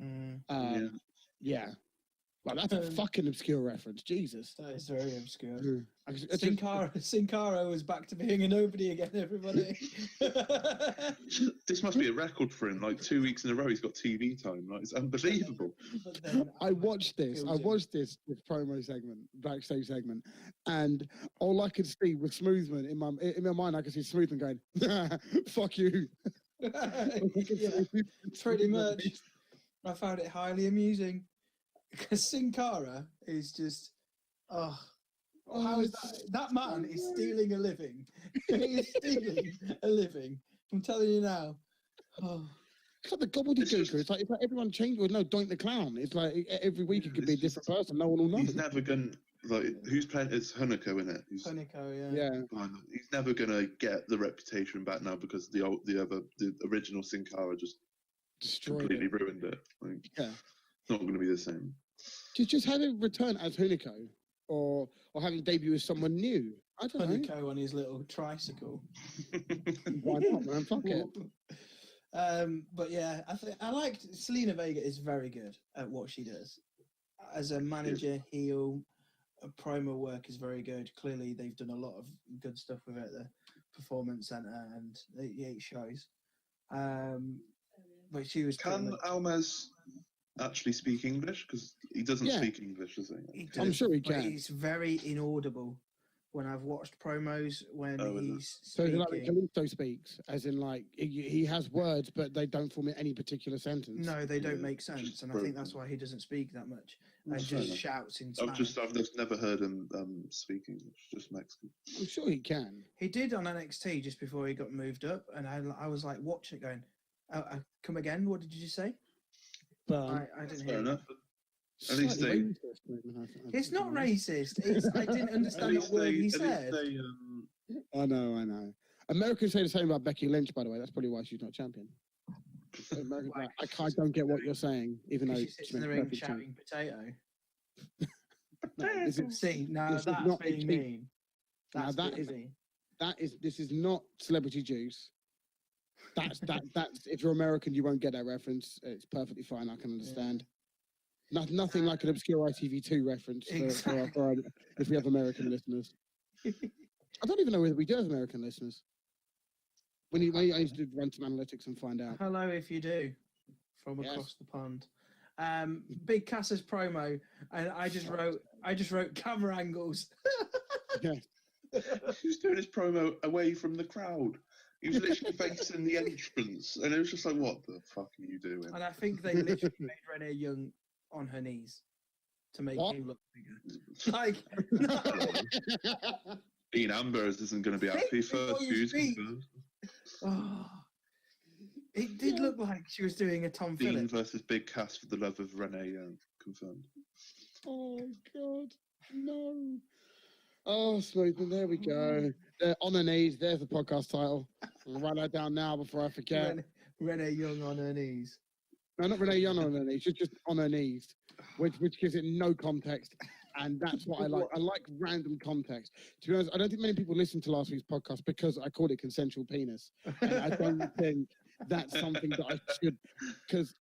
Mm, Yeah. Well, that's a fucking obscure reference. Jesus. that is very obscure. Sin Sin Cara was back to being a nobody again, everybody. this must be a record for him. Like 2 weeks in a row, he's got TV time. Like it's unbelievable. But then I watched this. It I was watched this promo segment, backstage segment, and all I could see was Smoothman in my mind. I could see Smoothman going, "Fuck you." yeah, pretty much. I found it highly amusing because Sin Cara is just, how is that? That man is stealing a living. He is stealing a living. I'm telling you now. Oh. It's like the gobbledygooker. It's like everyone changed. Well, no, Doink the Clown. It's like every week it could be a different person. No one will know. He's never gonna who's playing? It's Hunico, isn't it? Hunico, Yeah. He's never gonna get the reputation back now because the original Sin Cara just Destroyed completely it. ruined it. Like, Yeah. it's not gonna be the same. Just have him return as Hunico, or have him debut as someone new. I don't know. Hunico on his little tricycle. Why not, man? Fuck it. But yeah, I liked Selena Vega is very good at what she does. As a manager, heel, promo work is very good. Clearly, they've done a lot of good stuff with it at the Performance Center and the 8 shows. But she was pretty Can much- Almaz actually speak English? Because he doesn't Yeah. speak English, does he? he I'm does, sure he but can. he's very inaudible when I've watched promos when Oh, is it? he's So speaking. like Calypso speaks, as in like he has words, but they don't form in any particular sentence. No, they don't Yeah, make just sense, and I think that's broken. why he doesn't speak that much and Fair just enough. shouts in I've Spanish. just never heard him speak English, just Mexican. I'm sure he can. He did on NXT just before he got moved up, and I was like watching it going, come again? What did you say? But I didn't Fair hear. enough. At least slightly they- racist, maybe, It's not racist. I didn't At understand least what word he at said. least they, I know. Americans say the same about Becky Lynch, by the way. That's probably why she's not champion. Americans are like, I don't get what you're saying, even though She sits in the makes ring perfect sense. shouting potato. No, this is- See, now this is that's not a being cheap- mean. Now That's that being mean. this is not celebrity juice. That's if you're American, you won't get that reference. It's perfectly fine. I can understand. Nothing like an obscure ITV2 reference for if we have American listeners. I don't even know whether we do have American listeners. I need to run some analytics and find out. Hello, if you do, from Yes. across the pond. Big Cass's promo, and I just wrote camera angles. Yeah. he was doing his promo away from the crowd. He was literally facing the entrance, and it was just like, "What the fuck are you doing?" And I think they literally made Renee Young on her knees to make What? him look bigger. Like, no. Dean Ambrose isn't going to be happy. Think before First you fuse speak. confirmed. Oh. It did look like she was doing a Tom Dean Phillips. versus Big Cass for the love of Renee Young confirmed. Oh God, no! Oh, Smoothman, there we go. They're on her knees. There's the podcast title. I'll write that down now before I forget. Renee Young on her knees. No, not Renee Young on her knees. Just on her knees, which gives it no context, and that's what I like. I like random context. To be honest, I don't think many people listened to last week's podcast because I called it consensual penis, and I don't think that's something that I should, because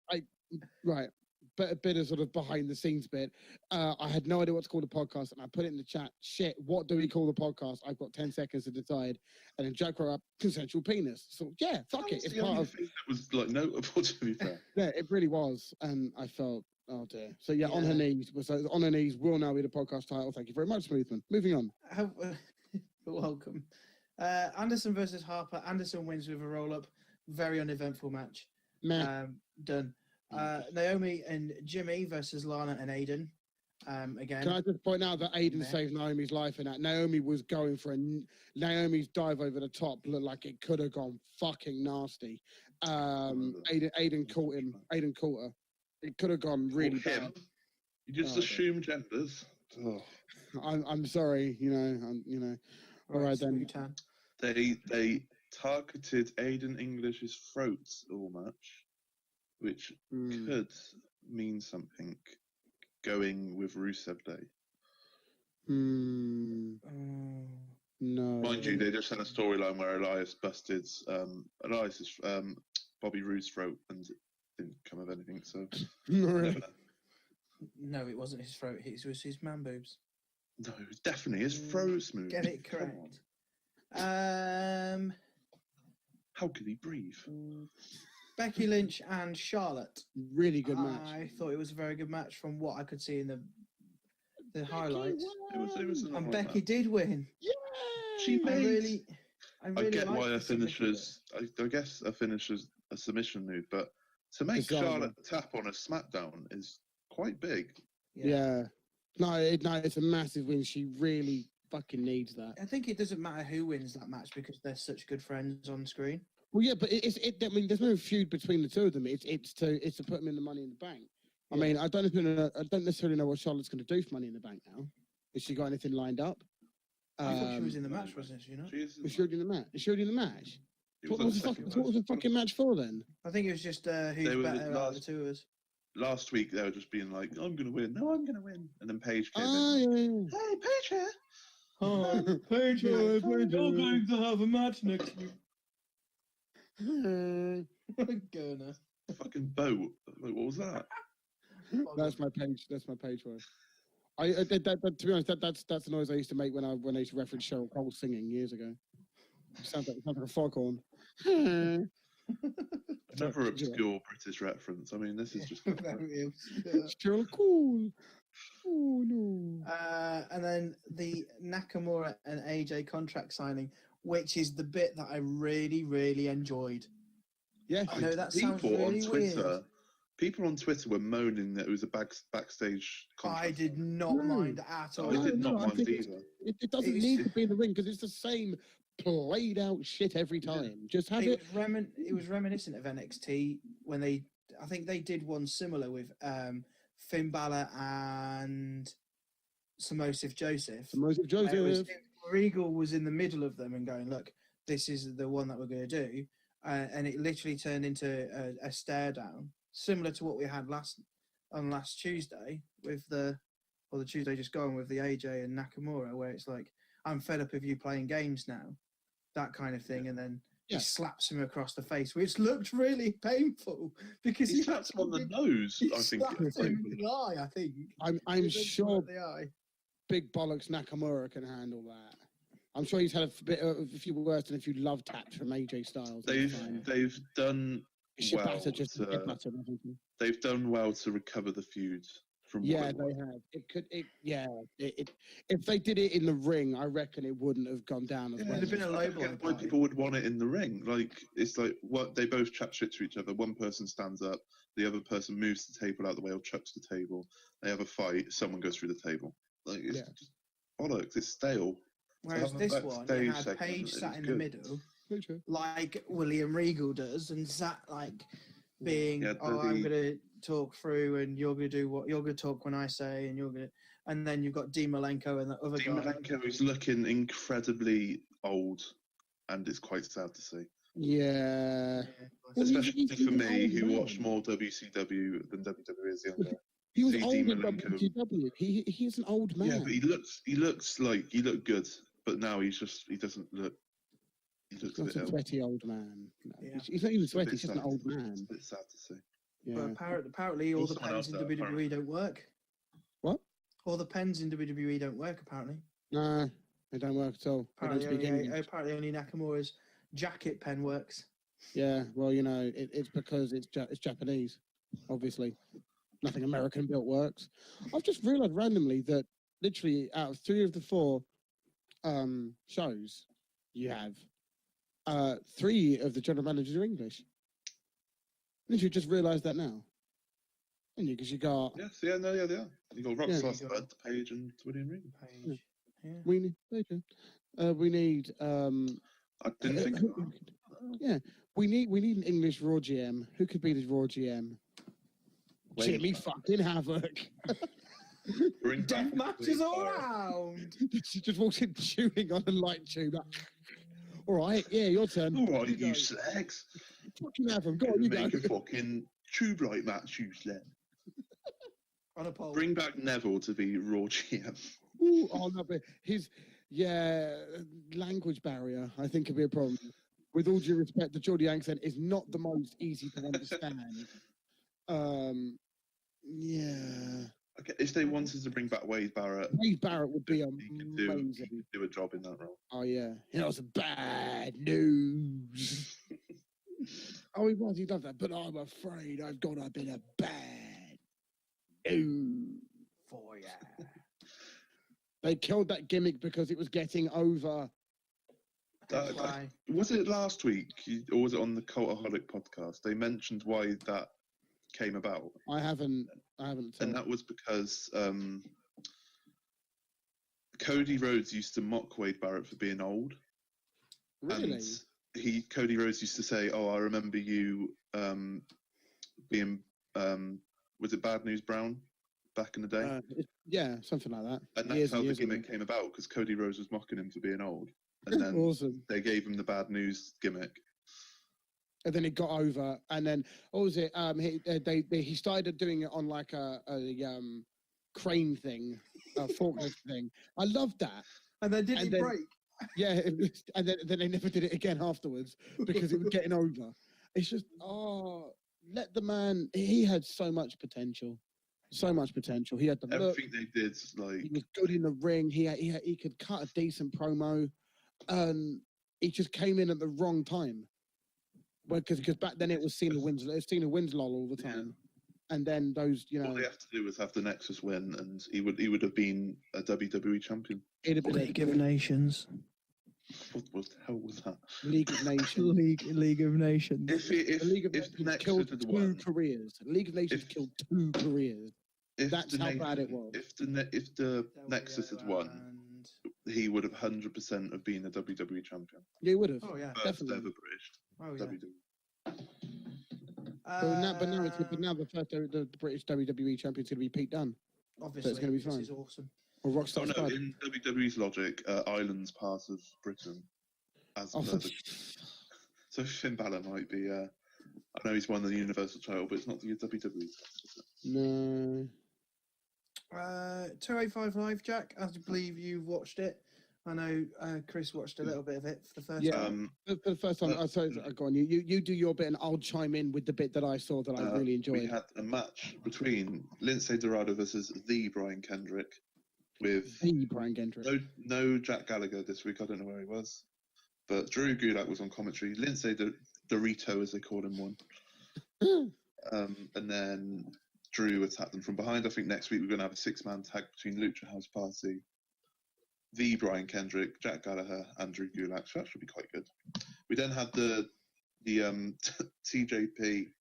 but a bit of sort of behind the scenes bit. I had no idea what to call the podcast, and I put it in the chat. Shit, what do we call the podcast? I've got 10 seconds to decide. And then Jack wrote up consensual penis. So yeah, fuck it. That's It's the part only of thing that was like notable, to be fair. yeah, it really was. And I felt Oh dear. So yeah, on Yeah. her knees. So on her knees will now be the podcast title. Thank you very much, Smoothman. Moving on. You're welcome. Anderson versus Harper. Anderson wins with a roll-up. Very uneventful match. Meh. Done. Naomi and Jimmy versus Lana and Aiden. Again. Can I just point out that Aiden Meh. saved Naomi's life in that? Naomi was going for Naomi's dive over the top looked like it could have gone fucking nasty. Aiden caught him. Aiden caught her. It could have gone really Or him. bad. You just Oh, assume genders. Oh. I'm sorry. All right then. Smootan. They targeted Aiden English's throat all match, which Hmm. could mean something going with Rusev Day. Hmm. Oh. No. Mind you, they just had a storyline where Elias busted Elias's Bobby Roode's throat and it didn't come of anything. So No, never really. know. No, it wasn't his throat. It was his man boobs. No, it was definitely his throat smooth. Get it Come correct. on. How could he breathe? Becky Lynch and Charlotte. Really good match. I thought it was a very good match from what I could see in the highlights. It was an And alright Becky match. did win. She I made. really I get liked why the a submission finisher's. I guess a finisher's a submission move, but to make Bizarre. Charlotte tap on a SmackDown is quite big. bit. Yeah. No, it's a massive win. She really fucking needs that. I think it doesn't matter who wins that match because they're such good friends on screen. Well, yeah, but I mean, there's no feud between the two of them. It's to put them in the Money in the Bank. I mean, I don't necessarily know what Charlotte's going to do for Money in the Bank now. Has she got anything lined up? I thought she was in the match, wasn't she? You know? She is. Was she already in the match? Is she already in the match? It What on was second the match. fucking match for then? I think it was just who's They were better out of the last- two of us. Last week they were just being like, "I'm going to win. No, I'm going to win," and then Paige came Ah, in. yeah. Hey, Paige here. Oh, Paige, Yeah, Paige. you're going to have a match next week. yeah. Gurner. Fucking boat. Like, what was that? That's my page. That's my page word. To be honest, that's the noise I used to make when I used to reference Cheryl Cole singing years ago. It sounds like a foghorn. Another obscure British reference. I mean, this is just. Very obscure. Cheryl Cole. Oh no. And then the Nakamura and AJ contract signing, which is the bit that I really, really enjoyed. Yeah. I know that people sounds really on Twitter. weird. People on Twitter were moaning that it was a backstage. I contract. did not No. mind at all. I did not I mind think it's- either. It doesn't It was- need to be in the ring because it's the same played out shit every time. Just have It it. was, it was reminiscent of NXT when I think they did one similar with Finn Balor and Samosif Joseph. Samosif where it was- Joseph. Regal was in the middle of them and going, look, this is the one that we're going to do. And it literally turned into a stare down, similar to what we had last Tuesday with the Tuesday just gone with the AJ and Nakamura, where it's like, I'm fed up of you playing games now, that kind of thing. And then Yeah. he slaps him across the face, which looked really painful because He slaps him on the nose. he I think. slapped it's him like- in the eye, I think. I'm He went sure for the eye. Big Bollocks Nakamura can handle that. I'm sure he's had a few worse than a few love taps from AJ Styles. That's fine. They've done It should well. batter just to to- get better, doesn't he? They've done well to recover the feud from. Yeah, what it they was. have. If they did it in the ring, I reckon it wouldn't have gone down as Yeah, well. There'd have been a I low don't blow get why party. people would want it in the ring. Like it's like what they both chat shit to each other. One person stands up, the other person moves the table out the way or chucks the table. They have a fight. Someone goes through the table. Like it's Yeah. just bollocks. It's stale. Whereas have a this one, backstage you had segment, Paige it sat was in the good. middle, Picture. like William Regal does, and sat like being, Yeah, oh, I'm the- going to talk through, and you're going to do what you're going to talk when I say, and you're going to, and then you've got Dean Malenko and the other Dean guy. Malenko is looking incredibly old, and it's quite sad to see. Yeah. Yeah. Well, Especially he's for an me, old who man. watched more WCW than WWE as younger. He was See old Dean in Malenko. WCW. He's an old man. Yeah, but he looks like he looked good, but now he doesn't look. He looks a Not bit a ill. sweaty old man. No, Yeah. he's not even It's a bit sweaty. He's just an sad. old It's a man. bit sad to see. Yeah. But apparently all Or the someone pens else in that WWE apparently- don't work. What? All the pens in WWE don't work, apparently. Nah, they don't work at all. They don't Apparently speak only, English. apparently only Nakamura's jacket pen works. Yeah, well, it's because it's Japanese, obviously. Nothing American built works. I've just realised randomly that literally out of 3 of the 4 shows you have, 3 of the general managers are English. Literally just realised that now. And because you got Yes, yeah, no, yeah, they are. You got Rockstar, You got- Spud, Page, and William Reed. Page. Yeah. we need we need I didn't think of that. yeah, we need an English Raw GM. Who could be the Raw GM? Wayne Jimmy Barrett. fucking Havoc. Bring Death back matches Wayne all Barrett. round. She just walks in chewing on a light tube. Like, all right, yeah, your turn. All right, You go. you slags. Fucking have him. Go on, you go. Make a fucking tube light match, you slag. On a pole. Bring back Neville to be Raw GM. Ooh, oh no, but his language barrier, I think, could be a problem. With all due respect, the Geordie accent is not the most easy to understand. Yeah, Okay, if they wanted to bring back Wade Barrett, Wade Barrett would be he could do amazing. a job in that role. Oh yeah, it was bad news. Oh, he was. He loved that. But I'm afraid I've gone up in a bad news. For ya. They killed that gimmick because it was getting over. That's why. Was it last week, or was it on the Cultaholic podcast? They mentioned why that came about, I haven't. and that was because Cody Rhodes used to mock Wade Barrett for being old. Really. And Cody Rhodes used to say, "Oh, I remember you being was it Bad News Brown back in the day?" Yeah, something like that. and that's how the gimmick came about, because Cody Rhodes was mocking him for being old, and then Awesome. they gave him the Bad News gimmick. And then it got over, and then what was it? He started doing it on like a crane thing, a forklift thing. I loved that. And then did And he then- break? Yeah, and then they never did it again afterwards because it was getting over. It's just let the man. He had so much potential, so much potential. He had the look. Everything they did, like He was good in the ring. He could cut a decent promo, and he just came in at the wrong time. Well, because back then it was Cena Winslow all the Yeah. time, and then those all they have to do was have the Nexus win, and he would have been a WWE champion. it'd have been League of Nations. What the hell was that? League of Nations. League of Nations. If The League of if Nations Nexus killed had 2 won, careers. The League of Nations If- killed 2 careers. if That's the how Na- bad it was. If the Nexus had won, he would have 100% have been a WWE champion. Yeah, he would have. Oh yeah. First Definitely. ever British Oh yeah. WWE. But now the British WWE champion's going to be Pete Dunne Obviously, gonna be this fine. is awesome. or Oh Rockstar no, Spud. in WWE's logic, Ireland's part of Britain. As Oh, per the- so Finn Balor might be. I know he's won the Universal title, but it's not the WWE. no. 205 Live, Jack. I believe you've watched it. I know Chris watched a little bit of it for the first Yeah. time. For the first time, I say, go on. You do your bit, and I'll chime in with the bit that I saw that I really We enjoyed. had a match between Lindsay Dorado versus the Brian Kendrick, with The Brian Kendrick. no Jack Gallagher this week. I don't know where he was, but Drew Gulak was on commentary. Lindsay Dorito, as they call him, won. And then Drew attacked them from behind. I think next week we're going to have a 6-man tag between Lucha House Party, the Brian Kendrick, Jack Gallagher, and Drew Gulak. So that should be quite good. We then had the TJP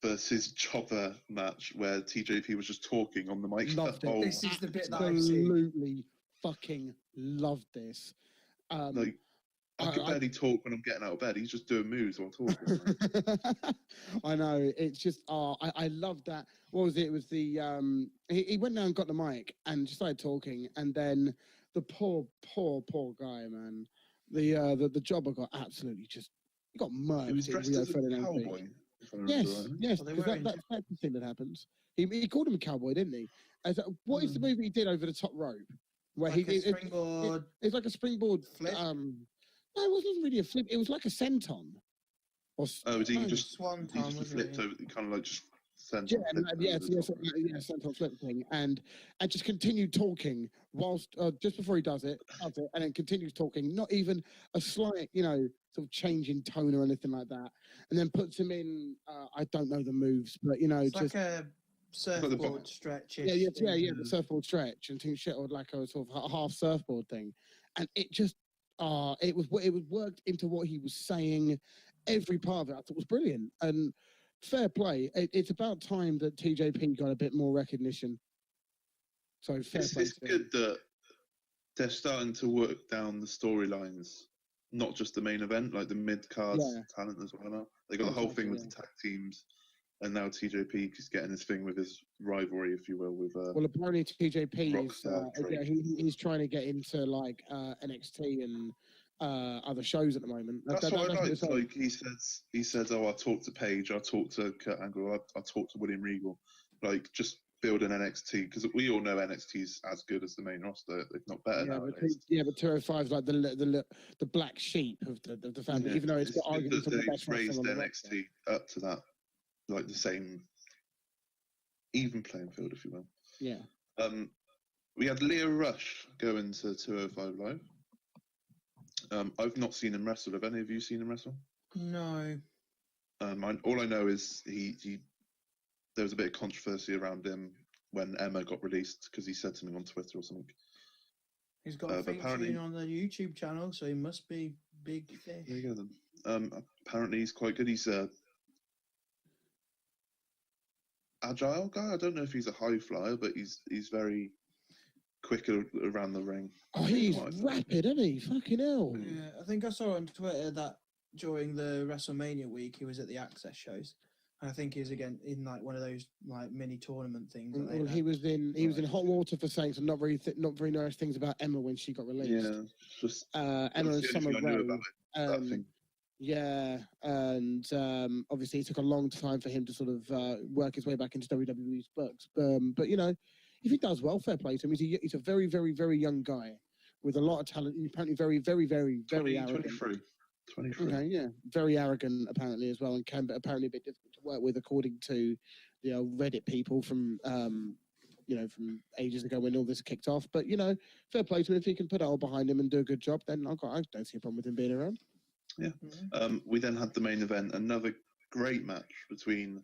versus Chopper match where TJP was just talking on the mic. Loved the it. whole- This is the bit that I've seen. Absolutely fucking loved this. like, I could barely talk when I'm getting out of bed. He's just doing moves while talking. I know. It's just, I love that. What was it? It was the, he went down and got the mic and just started talking. And then the poor guy, man. The jobber got absolutely just, he got murdered. He was in dressed Rio as a Ferdinand Peak. cowboy. If I remember Yes, rightly. yes, Well, they because were in- that's the thing that happens. He called him a cowboy, didn't he? What is the move he did over the top rope? Where Like a it- springboard it's like a springboard flip. No, it wasn't even really a flip. It was like a senton. Oh, was he no, just Swan he Tom, just wasn't flipped it? over, kind of like just sent Yeah, flipped over yes, the yes, top. senton flip thing, and just continued talking whilst just before he does it, and then continues talking. Not even a slight, sort of change in tone or anything like that, and then puts him in. I don't know the moves, but It's just like a surfboard stretches. Yeah, the surfboard stretch and Team Shuttle, like a sort of a half surfboard thing, and it just it was worked into what he was saying. Every part of it I thought was brilliant, and fair play. It's about time that TJP got a bit more recognition. So fair play. It's good that they're starting to work down the storylines, not just the main event, like the mid card talent as well. Now they got the whole thing with the tag teams. And now TJP is getting his thing with his rivalry, if you will, with. Well, apparently TJP is he's trying to get into like NXT and other shows at the moment. That's what I like. Like he says, "Oh, I talked to Paige, I talked to Kurt Angle, I talked to William Regal." Like just build an NXT because we all know NXT's as good as the main roster, if not better nowadays. But 205 is like the black sheep of the family, even though it's got arguments for the best raised NXT up to that. Like the same even playing field, if you will. Yeah. We had Leo Rush go into 205 Live. I've not seen him wrestle. Have any of you seen him wrestle? No. All I know is he there was a bit of controversy around him when Emma got released because he said something on Twitter or something. He's got a featuring on the YouTube channel, so he must be big fish. There you go then. Apparently he's quite good. He's agile guy. I don't know if he's a high flyer, but he's very quick around the ring. Oh, he's rapid, isn't he? Fucking hell. Yeah, I think I saw on Twitter that during the WrestleMania week he was at the Access shows. And I think he was again in like one of those like mini tournament things. Well, he was in hot water for saying some not very nice things about Emma when she got released. Yeah, just Emma and Summer Rae. Yeah, and obviously it took a long time for him to sort of work his way back into WWE's books. But you know, if he does well, fair play to him. He's a very, very, very young guy with a lot of talent. Apparently, very, very, very, very arrogant. 23. Okay, yeah, very arrogant apparently as well, and can but apparently a bit difficult to work with, according to the Reddit people from from ages ago when all this kicked off. But you know, fair play to him. If he can put it all behind him and do a good job, then I don't see a problem with him being around. Yeah. We then had the main event, another great match between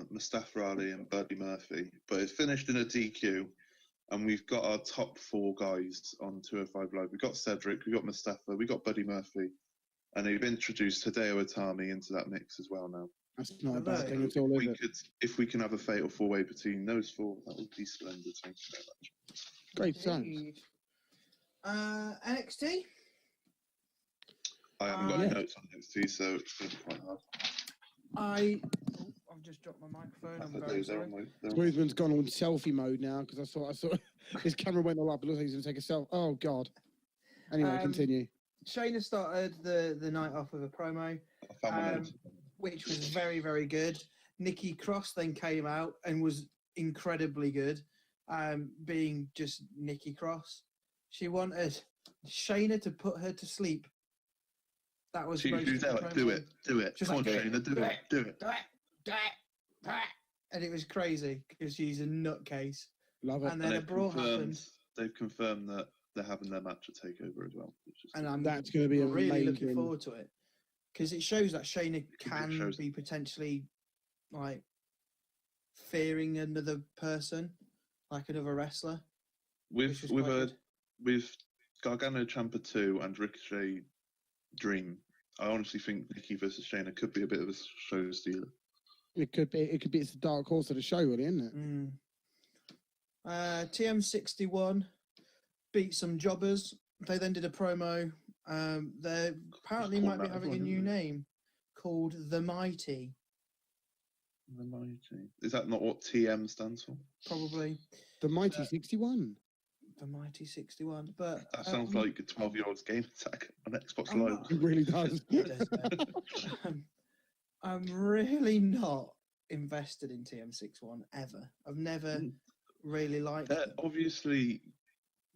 Mustafa Ali and Buddy Murphy, but it finished in a DQ, and we've got our top 4 guys on 205 Live. We've got Cedric, we've got Mustafa, we've got Buddy Murphy, and they've introduced Hideo Itami into that mix as well now. That's not a bad thing at all, is it? If we can have a fatal 4-way between those 4, that would be splendid. Thank you very much. Great sounds. NXT? I haven't got any notes on NXT, so it's going to be quite hard. I've just dropped my microphone. I'm very sorry. Smoothman's gone on selfie mode now because I saw his camera went all up. It looks like he's going to take a selfie. Oh, God. Anyway, continue. Shayna started the night off with a promo, which was very, very good. Nikki Cross then came out and was incredibly good, being just Nikki Cross. She wanted Shayna to put her to sleep. That was she was there like, do it. Come on, Shayna, do it. And it was crazy because she's a nutcase. Love it. And then a brawl happened. They've confirmed that they're having their match at TakeOver as well. That's going to be really looking forward to it because it shows that Shayna can be potentially like fearing another person, like another wrestler. With Gargano Ciampa 2 and Ricochet Dream, I honestly think Nikki versus Shayna could be a bit of a show stealer. It could be. It's the dark horse of the show, really, isn't it? TM61 beat some jobbers. They then did a promo. They apparently might be having a new name called The Mighty. The Mighty. Is that not what TM stands for? Probably. The Mighty 61. The Mighty 61, but that sounds like a 12-year-old's game attack on Xbox Live. It really does. I'm really not invested in TM61 ever. I've never really liked them. Obviously,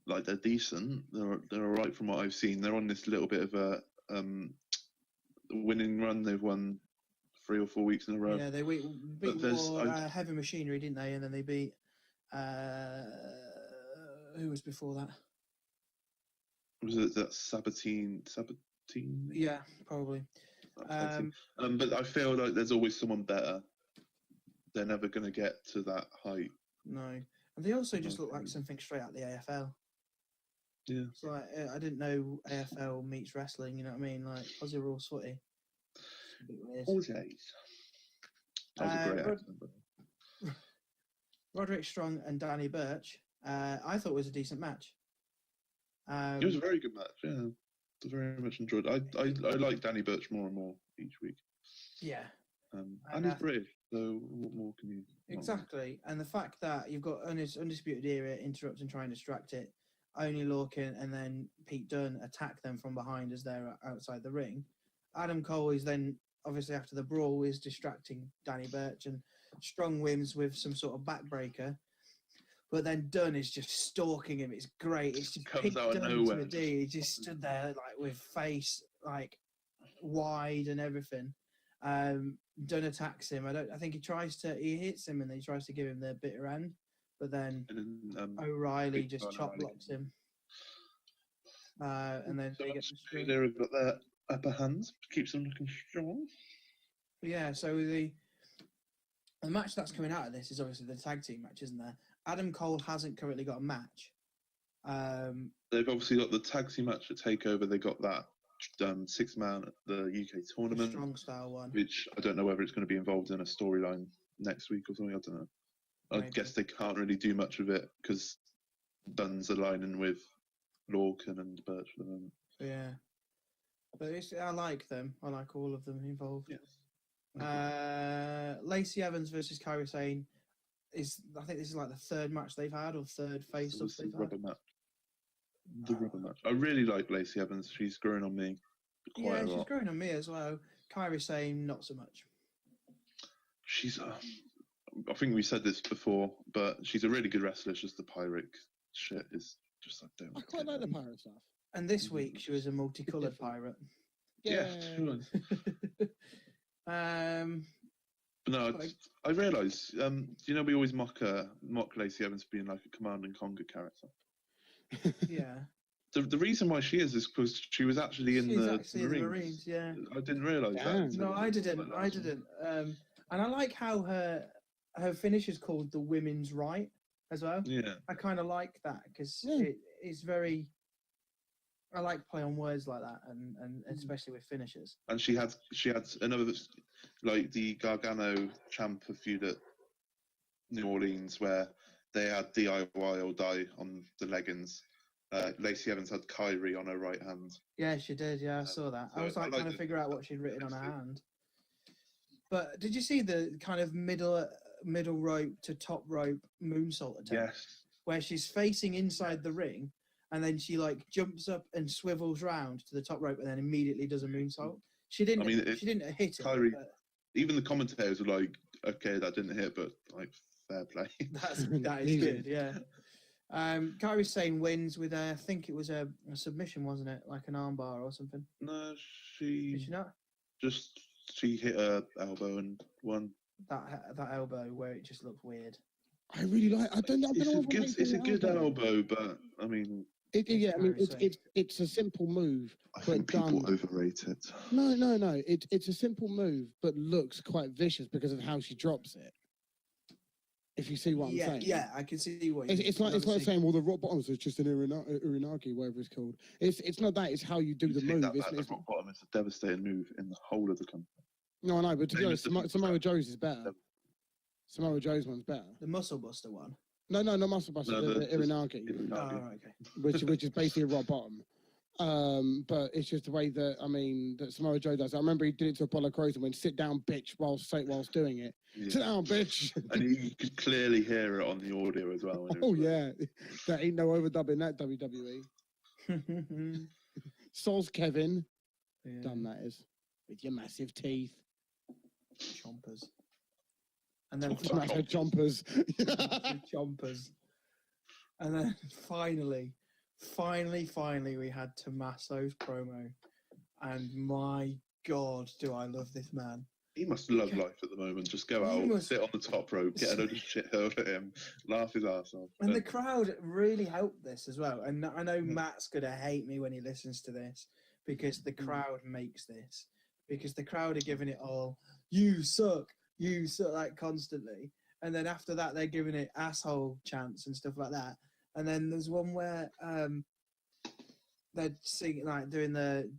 like they're decent. They're all right from what I've seen. They're on this little bit of a winning run. They've won 3 or 4 weeks in a row. Yeah, they beat Heavy Machinery, didn't they? And then they beat. Who was before that? Was it that Sabatine? Yeah, probably. But I feel like there's always someone better they're never going to get to that height. No, and they also just look like Okay. something straight out the AFL. Yeah. It's like I didn't know AFL meets wrestling. You know what I mean? Like Aussie rules footy. It's a bit weird. Always. That was a great Rod- accent. But Roderick Strong and Danny Birch. I thought was a decent match. it was a very good match. Yeah, I very much enjoyed it. I like Danny Birch more and more each week. Yeah, And he's British, so what more can you? want? exactly. And the fact that you've got Undisputed Era interrupt and try and distract it, only Lorcan and then Pete Dunne attack them from behind as they're outside the ring. Adam Cole is then, obviously after the brawl, is distracting Danny Birch, and Strong wins with some sort of backbreaker. But then Dunn is just stalking him. It's great. It's just Comes Pete out of Dunne to nowhere. a D. He just stood there like with face like wide and everything. Dunn attacks him. I think he hits him and then he tries to give him the bitter end, but then And then, O'Reilly Big just John chop O'Reilly blocks him. And then so they get destroyed. they've got their upper hands, keeps them looking strong. Yeah, so the match that's coming out of this is obviously the tag team match, isn't there? Adam Cole hasn't currently got a match. They've obviously got the tag team match at Takeover. They got that 6-man at the UK The tournament, strong style one. which I don't know whether it's going to be involved in a storyline next week or something. I don't know. I Maybe. guess they can't really do much of it because Dunn's aligning with Lorcan and Birch for the moment. Yeah. But I like them. I like all of them involved. Yes. Lacey Evans versus Kairi Sane I think this is like the third match they've had or third face So off this is they've the had. rubber match. The rubber match. I really like Lacey Evans. She's growing on me quite Yeah, a she's lot. growing on me as well. Kairi Sane, not so much. She's, I think we said this before, but she's a really good wrestler. It's just the pirate shit is just like don't. I quite get like the it. pirate stuff. And this week she was a multicolored different. pirate. Yeah, she was. um, But no, Like- I realise. We always mock Lacey Evans for being like a Command and Conquer character. yeah. The reason why she is because she was actually in She's the actually in the Marines, yeah. I didn't realise that. Damn. until No, I didn't. that I last one. didn't. And I like how her finish is called the women's right as well. Yeah, I kind of like that because Yeah. it's very. I like play on words like that, and especially with finishes. and she had another like the Gargano champ feud at New Orleans where they had DIY or die on the leggings. Lacey Evans had Kyrie on her right hand. Yeah, she did. Yeah, I saw that. I so was I like like trying to the- figure out what she'd written on her hand. But did you see the kind of middle rope to top rope moonsault attempt Yes. where she's facing inside the ring, and then she like jumps up and swivels round to the top rope, and then immediately does a moonsault? She didn't. I mean, she didn't hit it. Kyrie- but Even the commentators were like, "Okay, that didn't hit, but like fair play." that is Easy. good. Yeah. Kairi Sane wins with I think it was a submission, wasn't it? Like an armbar or something. No, Did she not? she hit her elbow and won. That elbow where it just looked weird. I really like. I don't know. It's a good elbow, but I mean, Yeah, I mean, Kairi Sane. it's a simple move. I But think people done- overrate it. No. It's a simple move, but looks quite vicious because of how she drops it. If you see what I'm Yeah, saying. yeah, I can see what you It's, mean. it's like Obviously- saying, well, the rock bottoms is just an urinagi, whatever it's called. It's not that. It's how you do You the take move. that back, It's, the rock bottom is a devastating move in the whole of the company. no, I know, but to be Same honest, as the- Samoa Joe's is better. Samoa Joe's one's better. The Muscle Buster one. No, not Muscle Buster, No, the the- urinagi, Oh, right, okay. which is basically a rock bottom. But it's just the way that Samoa Joe does. I remember he did it to Apollo Crews and went, "Sit down, bitch," whilst doing it. Yeah. Sit down, bitch. And you could clearly hear it on the audio as well. when it Oh was- yeah, there ain't no overdubbing that WWE. Soz Kevin, Yeah, done that is with your massive teeth. chompers. And then Chompers. Smash her chompers. chompers. And then finally, we had Tommaso's promo. And my God, do I love this man. He must love life at the moment. Just go He out, must- sit on the top rope, get a load of shit hurled at him, laugh his ass off. And the crowd really helped this as well. And I know Matt's going to hate me when he listens to this because the crowd makes this. Because the crowd are giving it all. You suck. used sort of like constantly. And then after that, they're giving it asshole chants and stuff like that. And then there's one where they're singing, like doing the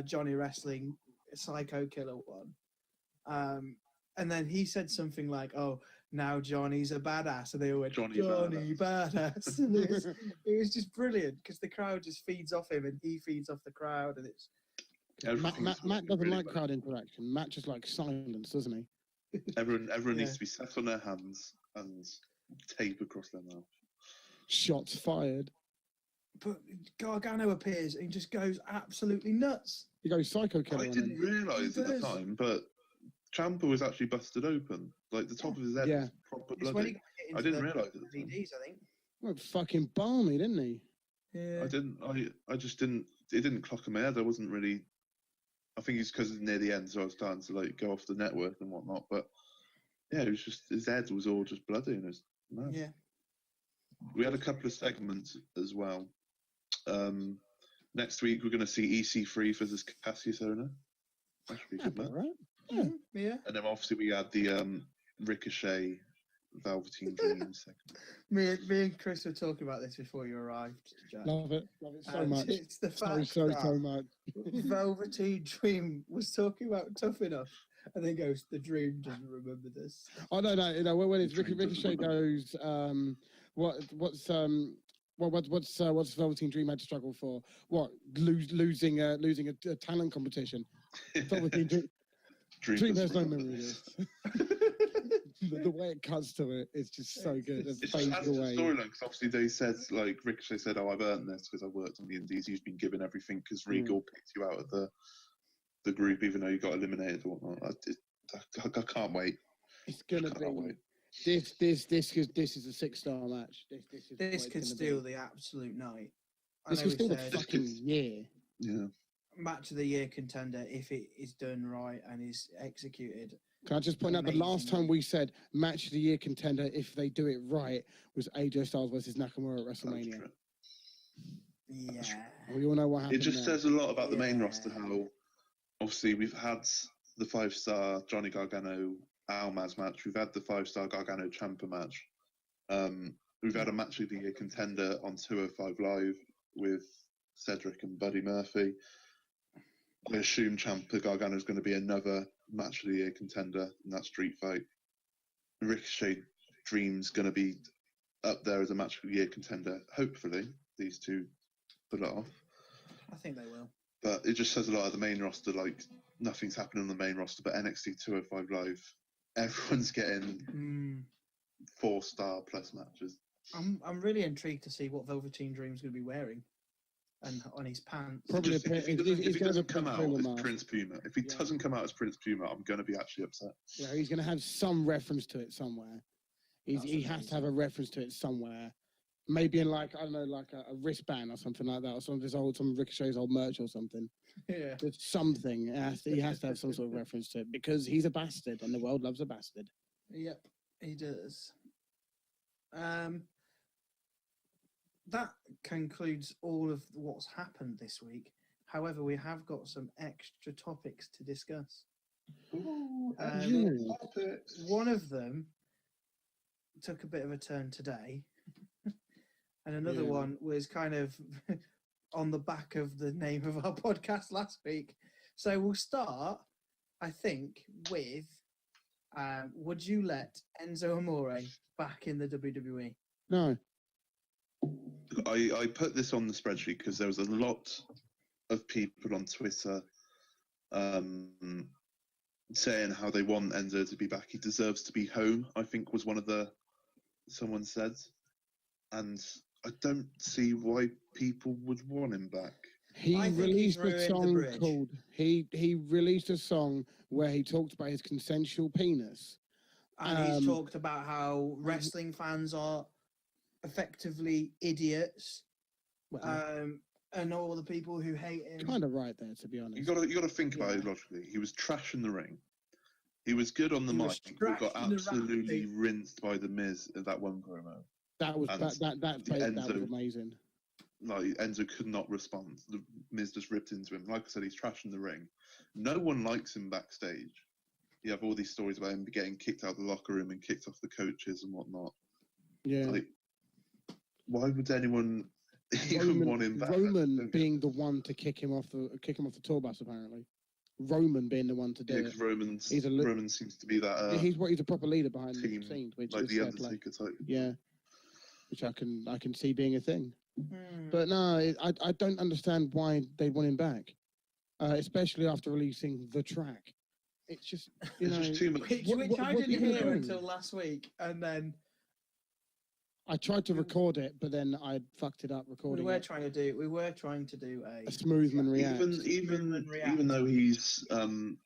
Johnny Wrestling Psycho Killer one. And then he said something like, "Oh, now Johnny's a badass," and they all went, Johnny "Johnny badass." And it was just brilliant because the crowd just feeds off him and he feeds off the crowd, and it's Matt doesn't like crowd interaction. Matt just likes silence, doesn't he? Everyone needs Yeah. to be sat on their hands and tape across their mouth. Shots fired. But Gargano appears and just goes absolutely nuts. He goes psycho killer. I on didn't him. realise at the does. time, but Ciampa was actually busted open. Like the top of his head Yeah. was proper It's when he bloody. got hit I into didn't the realise at the time. LEDs, I think. Went fucking balmy, didn't he? Yeah. I just didn't. It didn't clock in my head. I wasn't really. I think it's because it's near the end, so I was starting to like go off the network and whatnot. But yeah, it was just his head was all just bloody and it was mad. Yeah. We had a couple of segments as well. Next week we're going to see EC3 versus Cassius Ohno. That should be Yeah, good, man. right. Mhm, yeah. And then obviously we had the Ricochet Velveteen Dreams segment. Me and Chris were talking about this before you arrived, Jack. Love it so And much. It's the So fact so that so much. Velveteen Dream was talking about Tough Enough, and then goes, "The Dream doesn't remember this." Oh no, when it's Dream Ricochet doesn't goes, what's Velveteen Dream had to struggle for? What losing a talent competition? Velveteen Dream has no doesn't memory remember of this. this. The way it cuts to it, it's just so good. It It just fades adds to the away. storyline because obviously they said, like Ricochet said, "Oh, I've earned this because I worked on the Indies. You've been given everything because Regal picked you out of the group, even though you got eliminated or whatnot." I can't wait. It's gonna Can't be wait. this is a 6-star match. This is This what could it's gonna steal be. the absolute night. I This know could we steal the said fucking year. Yeah. match of the year contender if it is done right and is executed. Can I just point out the last Amazing. time we said match of the year contender, if they do it right, was AJ Styles versus Nakamura at WrestleMania. Yeah. We all know what It happened. just there. says a lot about the main Yeah. roster. How obviously we've had the 5-star Johnny Gargano Almaz match. We've had the 5-star Gargano Ciampa match. We've had a match of the year contender on 205 Live with Cedric and Buddy Murphy. I assume Ciampa Gargano is going to be another match of the year contender in that street fight. Ricochet Dream's going to be up there as a match of the year contender. Hopefully, these two pull it off. I think they will. But it just says a lot of the main roster. Like nothing's happening on the main roster, but NXT 205 Live, everyone's getting 4-star plus matches. I'm really intrigued to see what Velveteen Dream's going to be wearing, and on his pants. Probably Just think, a if he he's gonna have a doesn't come out Prince as Puma mask. Prince Puma, if he Yeah. doesn't come out as Prince Puma, I'm going to be actually upset. You know, he's going to have some reference to it somewhere. He That's has to have a reference to it somewhere. Maybe in like, I don't know, like a wristband or something like that, or some Ricochet's old merch or something. Yeah. There's something. He has to have some sort of reference to it because he's a bastard and the world loves a bastard. Yep, he does. That concludes all of what's happened this week. However, we have got some extra topics to discuss. One of them took a bit of a turn today, and another Yeah. one was kind of on the back of the name of our podcast last week. So we'll start, I think, with would you let Enzo Amore back in the WWE? No. I put this on the spreadsheet because there was a lot of people on Twitter saying how they want Enzo to be back. He deserves to be home, I think was one of someone said. And I don't see why people would want him back. He I think he's released a ruined the song bridge. called he released a song where he talked about his consensual penis. And he's talked about how wrestling fans are effectively idiots, Well, Um, and all the people who hate him. kind of right there, to be honest. You got to think about it logically. He was trash in the ring. He was good on the He mic. was He got trash in the absolutely ring. rinsed by the Miz at that one promo. That was and that was Enzo- amazing. Like Enzo could not respond. The Miz just ripped into him. Like I said, he's trash in the ring. No one likes him backstage. you have all these stories about him getting kicked out of the locker room and kicked off the coaches and whatnot. Yeah. Like, why would anyone even want him back? Roman being the one to kick him off the tour bus, apparently. Roman being the one to do Yeah, it. because Roman seems to be that. He's a proper leader behind team, the scenes, which like is the fair play. Undertaker type. Yeah, which I can see being a thing. Hmm. But no, I don't understand why they want him back, especially after releasing the track. It's just Just too much. Which I didn't people are hear doing? until last week, and then I tried to record it, but then I fucked it up we recording were it. trying to do A Smoothman react. Even though he's been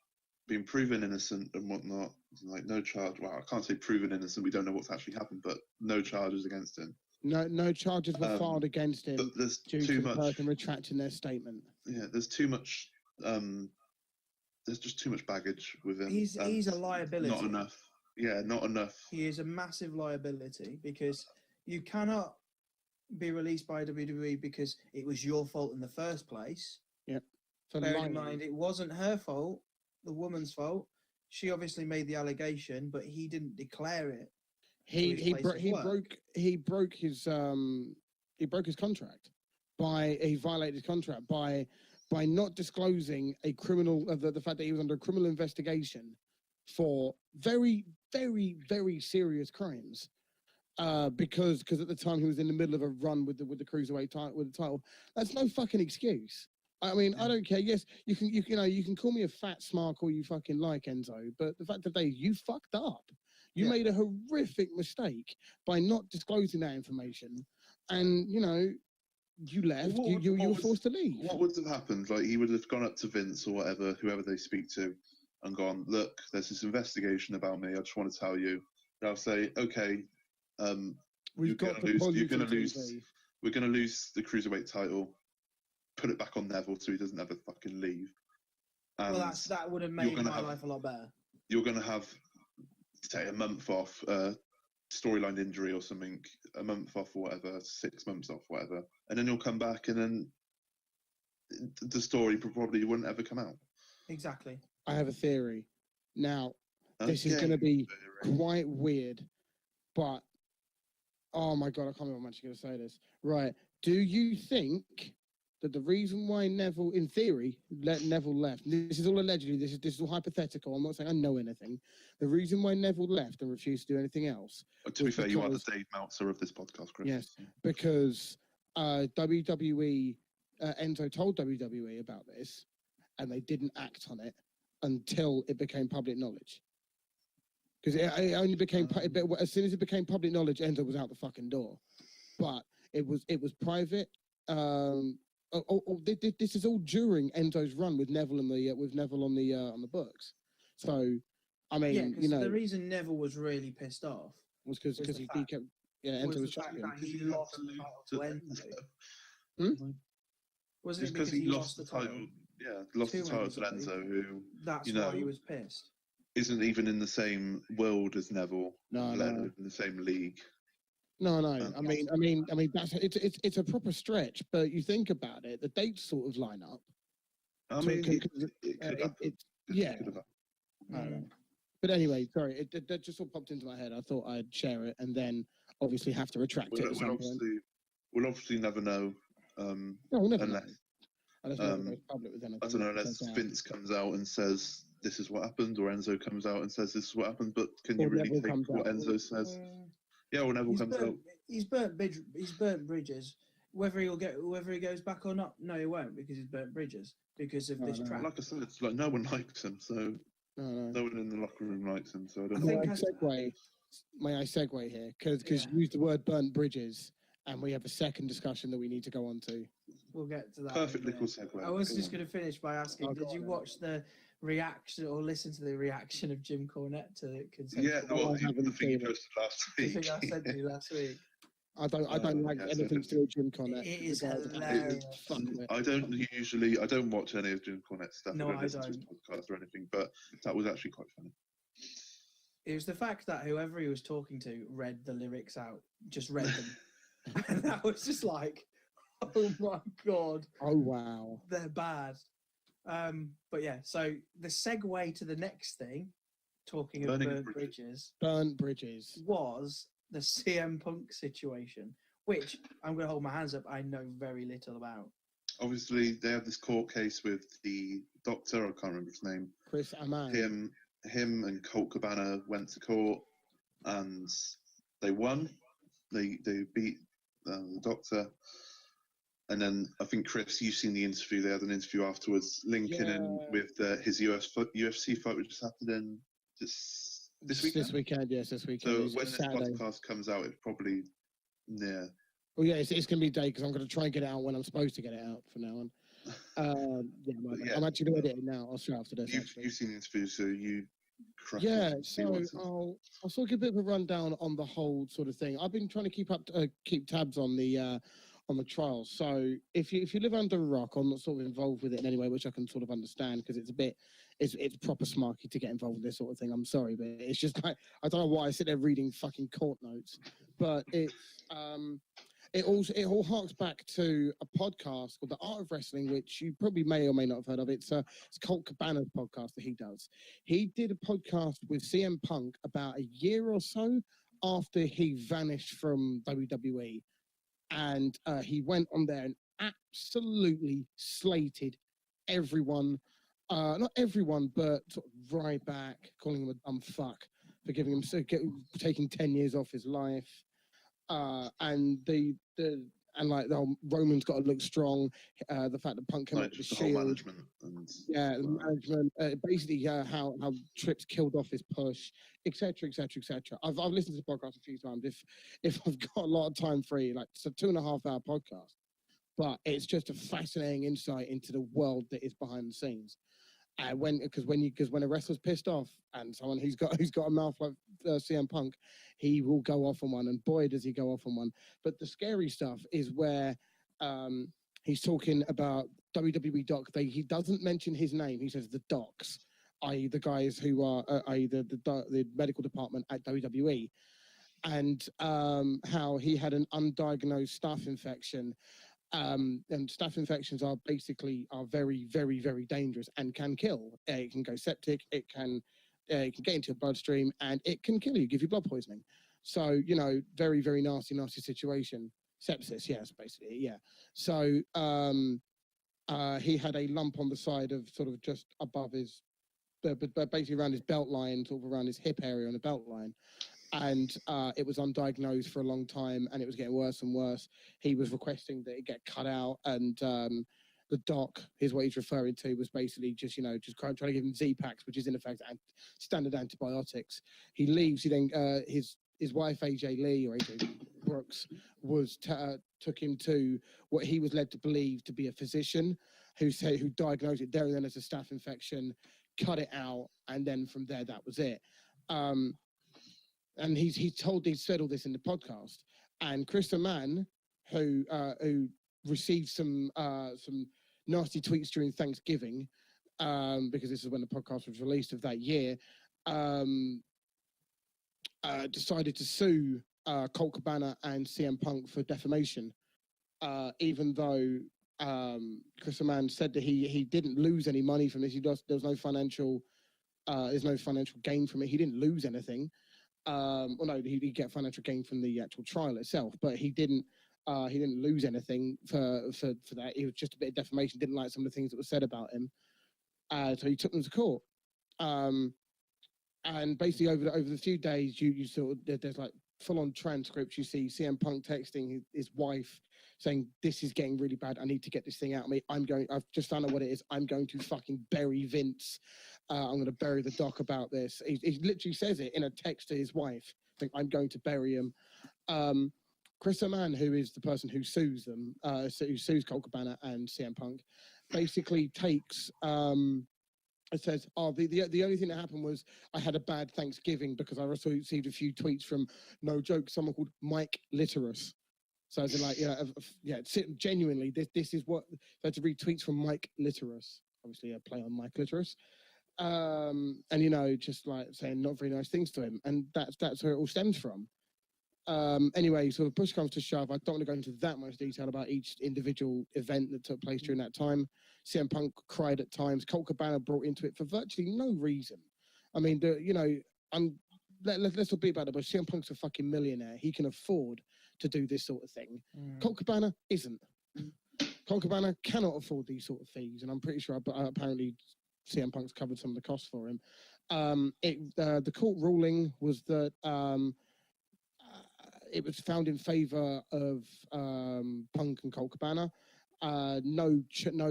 proven innocent and whatnot, like no charge. Well, I can't say proven innocent. We don't know what's actually happened, but no charges against him. No charges were filed against him But there's due too to the much. person retracting their statement. Yeah, there's too much. There's just too much baggage with him. He's a liability. Not enough. Yeah, not enough. He is a massive liability because you cannot be released by WWE because it was your fault in the first place. For Bearing lying. in mind, it wasn't her fault, the woman's fault. She obviously made the allegation, but he didn't declare it. He broke his contract he violated his contract by not disclosing a criminal the fact that he was under a criminal investigation for very, very, very serious crimes. Because at the time he was in the middle of a run with the cruiserweight title. That's no fucking excuse. I mean, I don't care. Yes, you can call me a fat smark all you fucking like, Enzo, but the fact of the day, you fucked up. You made a horrific mistake by not disclosing that information, and you left. You were forced to leave. What would have happened? Like, he would have gone up to Vince or whoever they speak to, and gone, "Look, there's this investigation about me. I just want to tell you." And I'll say, "Okay, We're going to lose the cruiserweight title. Put it back on Neville so he doesn't ever fucking leave." And Well, that would have made my life a lot better. You're going to have, say, a month off, storyline injury or something, a month off or whatever, 6 months off, whatever, and then you'll come back, and then the story probably wouldn't ever come out. Exactly. I have a theory. Now, this is going to be quite weird, but oh my god, I can't believe I'm actually going to say this. Right? Do you think that the reason why Neville, in theory, Neville left, this is all allegedly, this is all hypothetical, I'm not saying I know anything, the reason why Neville left and refused to do anything else... To be fair, you are the Dave Meltzer of this podcast, Chris. Yes, because WWE, Enzo told WWE about this, and they didn't act on it until it became public knowledge. Because it only became, as soon as it became public knowledge, Enzo was out the fucking door. But it was private. This is all during Enzo's run with Neville on the books. So, I mean, the reason Neville was really pissed off was because he kept Enzo was champion. He lost the title to Enzo. Wasn't it because he lost the title? Yeah, lost the title to Enzo, who that's why he was pissed. Isn't even in the same world as Neville. No. In the same league. No. I mean, that's it's a proper stretch, but you think about it, the dates sort of line up. I mean, But anyway, sorry, that just all popped into my head. I thought I'd share it, and then obviously have to retract it at some point. We'll obviously never know. We'll never know. Unless public with anything. I don't know, unless Vince comes out and says this is what happened, or Enzo comes out and says this is what happened, but can you really take what Enzo says? Yeah, or Neville comes out. He's burnt bridges. Whether he goes back or not, no, he won't, because he's burnt bridges because of this track. Like I said, it's like no one likes him, so no one in the locker room likes him. So I don't know. May I segue here? Because you used the word burnt bridges, and we have a second discussion that we need to go on to. We'll get to that. Perfect little segue. I was just going to finish by asking, did you watch the reaction or listen to the reaction of Jim Cornette to Consensual? Yeah, well, the thing you posted last week. The thing I said to you last week. I don't like anything to do with Jim Cornette. It is hilarious. I don't watch any of Jim Cornette's stuff. No, I listen to his podcast or anything, but that was actually quite funny. It was the fact that whoever he was talking to read the lyrics out, just read them. And that was just like, oh my god. Oh wow. They're bad. But yeah, so the segue to the next thing talking of Burning burnt bridges. bridges, Burnt bridges. was the CM Punk situation, which I'm going to hold my hands up, I know very little about. Obviously, they had this court case with the doctor. I can't remember his name. Chris Aman. Him and Colt Cabana went to court, and they won. They beat the doctor. And then I think, Chris, you've seen the interview. They had an interview afterwards, linking in with his UFC fight, which just happened in this weekend. This weekend, yes, this weekend. So It's when this Saturday. podcast comes out, it's probably near. Well, yeah, it's going to be day because I'm going to try and get it out when I'm supposed to get it out from now on. Yeah. I'm actually going to edit it now. I'll straight after this. You've seen the interview, so you. Yeah, so I'll sort of give a bit of a rundown on the whole sort of thing. I've been trying to keep tabs on the trials. So if you live under a rock, I'm not sort of involved with it in any way, which I can sort of understand because it's proper smarky to get involved with this sort of thing. I'm sorry, but it's just like I don't know why I sit there reading fucking court notes, but it all harks back to a podcast called The Art of Wrestling, which you probably may or may not have heard of. It's Colt Cabana's podcast that he does. He did a podcast with CM Punk about a year or so after he vanished from WWE. And he went on there and absolutely slated everyone. Not everyone, but sort of Ryback, calling him a dumb fuck for taking 10 years off his life. And the whole Roman's got to look strong. The fact that Punk came up with the Shield, management, the management, basically how Trips killed off his push, etc. I've listened to the podcast a few times. If I've got a lot of time free, like it's a 2.5 hour podcast, but it's just a fascinating insight into the world that is behind the scenes. Because when a wrestler's pissed off and someone who's got a mouth like CM Punk, he will go off on one, and boy does he go off on one. But the scary stuff is where he's talking about WWE doc. He doesn't mention his name. He says the docs, i.e. the guys who are the medical department at WWE, and how he had an undiagnosed staph infection. And staph infections are very, very, very dangerous and can kill. It can go septic. It can get into your bloodstream and it can kill you, give you blood poisoning. So very, very nasty situation. Sepsis, yes, basically, yeah. So he had a lump on the side of sort of just above his, but basically around his belt line, sort of around his hip area on the belt line. And it was undiagnosed for a long time, and it was getting worse and worse. He was requesting that it get cut out, and the doc, is what he's referring to, was basically just trying to give him Z-Paks, which is in effect standard antibiotics. He leaves. He then his wife AJ Lee, or AJ Brooks, took him to what he was led to believe to be a physician who diagnosed it there and then as a staph infection, cut it out, and then from there that was it. And he said all this in the podcast. And Chris Aman, who received some nasty tweets during Thanksgiving, because this is when the podcast was released of that year, decided to sue Colt Cabana and CM Punk for defamation, even though Chris Aman said that he didn't lose any money from this. There was no financial gain from it. He didn't lose anything. Well, no, he did get financial gain from the actual trial itself, but he didn't lose anything for that. It was just a bit of defamation. Didn't like some of the things that were said about him, so he took them to court. And basically over the few days, you sort of, there's like full-on transcripts. You see CM Punk texting his wife saying, "This is getting really bad. I need to get this thing out of me. I've just found out what it is. I'm going to fucking bury Vince. I'm going to bury the doc about this." He literally says it in a text to his wife. I'm going to bury him. Chris Aman, who is the person who sues them, who sues Colt Cabana and CM Punk, basically takes. It says, the only thing that happened was I had a bad Thanksgiving because I also received a few tweets from, no joke, someone called Mike Litterus. So I was like, genuinely, this is what, I had to read tweets from Mike Litterus, obviously a play on Mike Litterus. And, just like saying not very nice things to him. And that's where it all stems from. Anyway, so the push comes to shove. I don't want to go into that much detail about each individual event that took place during that time. CM Punk cried at times. Colt Cabana brought into it for virtually no reason. I mean, let's not be about it, but CM Punk's a fucking millionaire. He can afford to do this sort of thing. Colt Cabana isn't. Colt Cabana cannot afford these sort of fees, and I'm pretty sure apparently CM Punk's covered some of the costs for him. The court ruling was that it was found in favour of Punk and Colt Cabana. No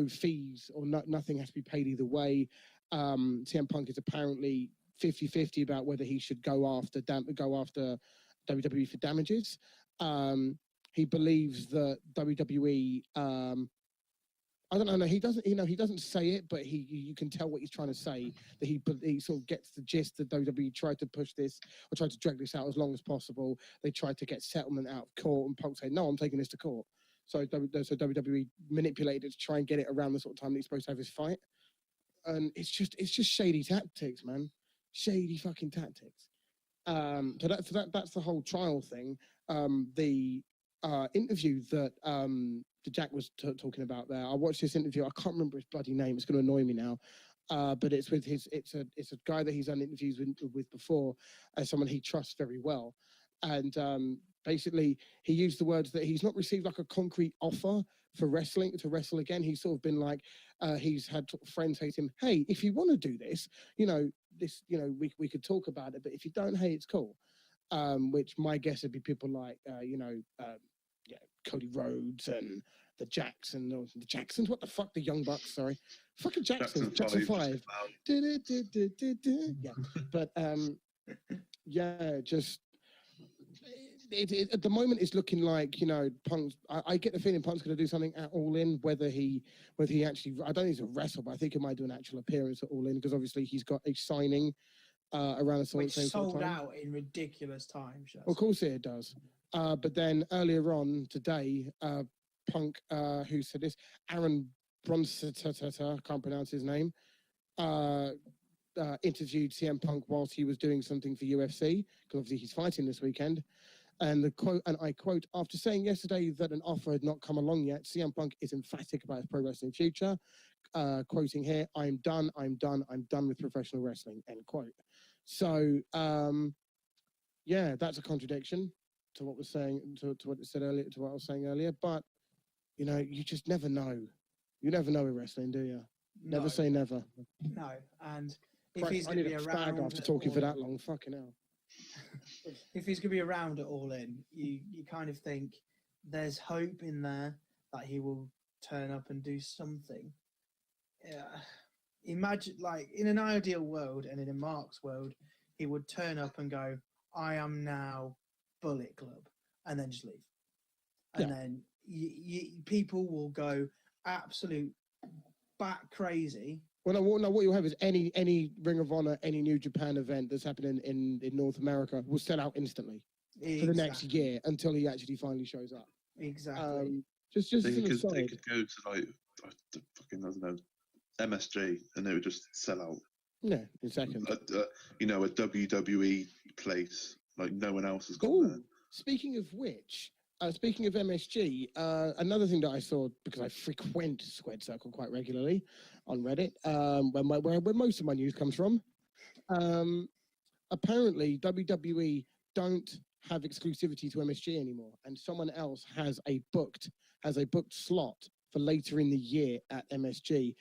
fees or nothing has to be paid either way. CM Punk is apparently 50-50 about whether he should go after WWE for damages. He believes that WWE. I don't know. He doesn't say it, but you can tell what he's trying to say. That he sort of gets the gist that WWE tried to push this or tried to drag this out as long as possible. They tried to get settlement out of court, and Punk said, "No, I'm taking this to court." So WWE manipulated it to try and get it around the sort of time that he's supposed to have his fight. And it's just shady tactics, man. Shady fucking tactics. So that's the whole trial thing. The interview that Jack was talking about there. I watched this interview. I can't remember his bloody name. It's going to annoy me now. But it's with it's a guy that he's done interviews with before, as someone he trusts very well. And basically, he used the words that he's not received like a concrete offer for wrestling to wrestle again. He's sort of been like, he's had friends say to him, "Hey, if you want to do this, we could talk about it. But if you don't, hey, it's cool." Which my guess would be people like, Cody Rhodes and the Jacksons. What the fuck? The Young Bucks, sorry. Fucking Jacksons. Jackson 5. Yeah. But, just... at the moment, it's looking like, Punk's... I get the feeling Punk's going to do something at All In, whether he actually... I don't think he's a wrestle, but I think he might do an actual appearance at All In, because obviously he's got a signing around the same sort of time. Sold out in ridiculous time. Of course it does. But then earlier on today, Punk, who said this, Aaron Bronson, I can't pronounce his name, interviewed CM Punk whilst he was doing something for UFC, because obviously he's fighting this weekend. And I quote, "After saying yesterday that an offer had not come along yet, CM Punk is emphatic about his pro wrestling future." Quoting here, I'm done with professional wrestling," end quote. So, that's a contradiction to what was saying, to what it said earlier, to what I was saying earlier. But, you just never know. You never know with wrestling, do you? No. Never say never. No, and if he's going to be around after talking for that long, fucking hell. If he's going to be around at All In, you kind of think there's hope in there that he will turn up and do something. Yeah. Imagine, like, in an ideal world and in a Mark's world, he would turn up and go, "I am now Bullet Club," and then just leave. And then people will go absolute bat crazy. Well, no, what you'll have is any Ring of Honor, any New Japan event that's happening in North America will sell out instantly for the next year until he actually finally shows up. Exactly. Just they could go to like fucking, I don't know, MSG, and they would just sell out. Yeah, in seconds. A WWE place, like no one else has gone there. Speaking of which, speaking of MSG, another thing that I saw, because I frequent Squared Circle quite regularly on Reddit, where most of my news comes from, apparently WWE don't have exclusivity to MSG anymore, and someone else has a booked slot for later in the year at MSG.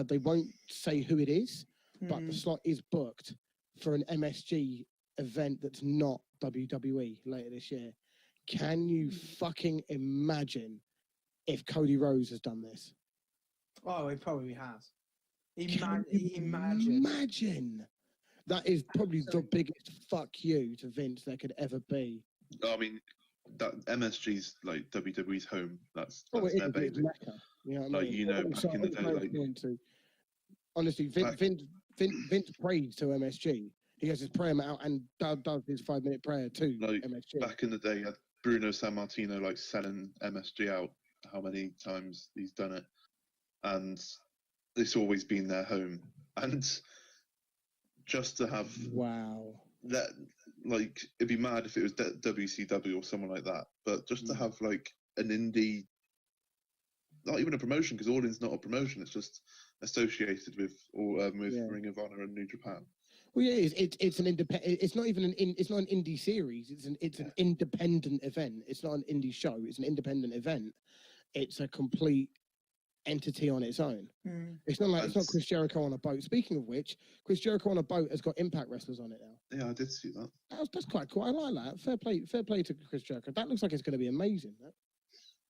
They won't say who it is, but the slot is booked for an MSG event that's not WWE later this year. Can you fucking imagine if Cody Rhodes has done this? Oh, he probably has. Imagine. That is probably the biggest fuck you to Vince there could ever be. I mean, that MSG's like WWE's home. That's their baby. Mecca, you know what I mean? Back in the day, honestly, Vince prays to MSG. He has his prayer mat out and does his 5-minute prayer to MSG. Back in the day, Bruno Sammartino selling MSG out. How many times he's done it, and it's always been their home. And just to have that, like, it'd be mad if it was WCW or someone like that. But just to have like an indie, not even a promotion, because All In's not a promotion. It's just associated with Ring of Honor and New Japan. Well, yeah, it's an independent. It's not even it's not an indie series. It's an independent event. It's not an indie show. It's an independent event. It's a complete entity on its own. Mm. It's not Chris Jericho on a boat. Speaking of which, Chris Jericho on a boat has got Impact wrestlers on it now. Yeah, I did see that. That's quite cool. I like that. Fair play to Chris Jericho. That looks like it's going to be amazing.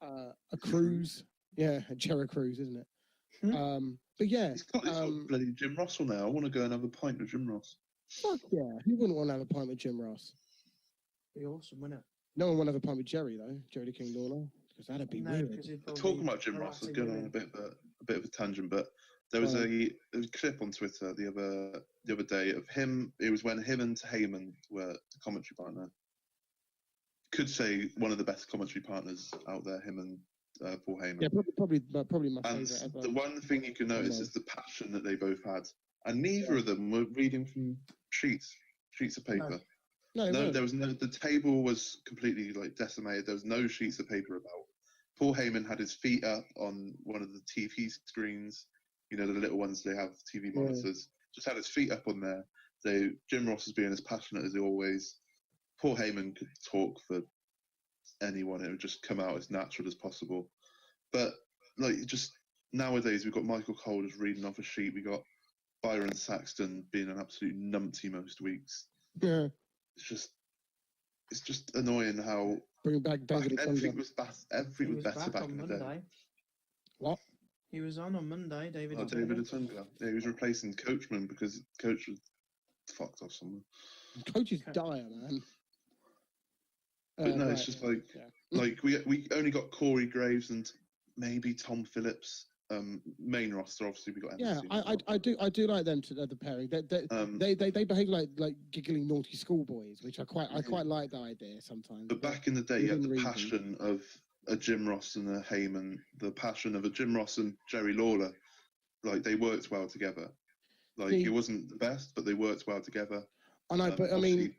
A cruise, yeah, a Jericho cruise, isn't it? But yeah, He's got this bloody Jim Russell now. I want to go and have a pint with Jim Ross. fuck yeah. Who wouldn't want to have a pint with Jim Ross? Be awesome, wouldn't it? No one want to have a pint with Jerry though. Jerry the King Lawler, because that'd be weird. Talking about Jim Ross, I was going on a bit of a tangent, but there was a clip on Twitter the other day of him. It was when him and Heyman were the commentary partner. Could say one of the best commentary partners out there. Him and Paul Heyman. Yeah, probably my And favorite ever. the one thing you can notice is the passion that they both had, and neither of them were reading from sheets of paper. No, There was no. The table was completely like decimated. There was no sheets of paper about. Paul Heyman had his feet up on one of the TV screens. You know, the little ones they have TV monitors. Just had his feet up on there. So Jim Ross was being as passionate as always. Paul Heyman could talk for anyone. It would just come out as natural as possible. But like, just nowadays we've got Michael Cole just reading off a sheet. We got Byron Saxton being an absolute numpty most weeks. Yeah. It's just annoying how bring back David. everything was better back in the day. Monday. What? He was on Monday, David. David Otunga. Yeah, he was replacing Coachman because Coach was fucked off somewhere. Coach is dire, man. But no, it's just like we only got Corey Graves and maybe Tom Phillips. Main roster, obviously we got. Yeah, I do like them to the pairing. They behave like giggling naughty schoolboys, which I quite like that idea sometimes. But back in the day, you had the passion of a Jim Ross and a Heyman, the passion of a Jim Ross and Jerry Lawler. Like they worked well together. Like it wasn't the best, but they worked well together. I know, but I mean,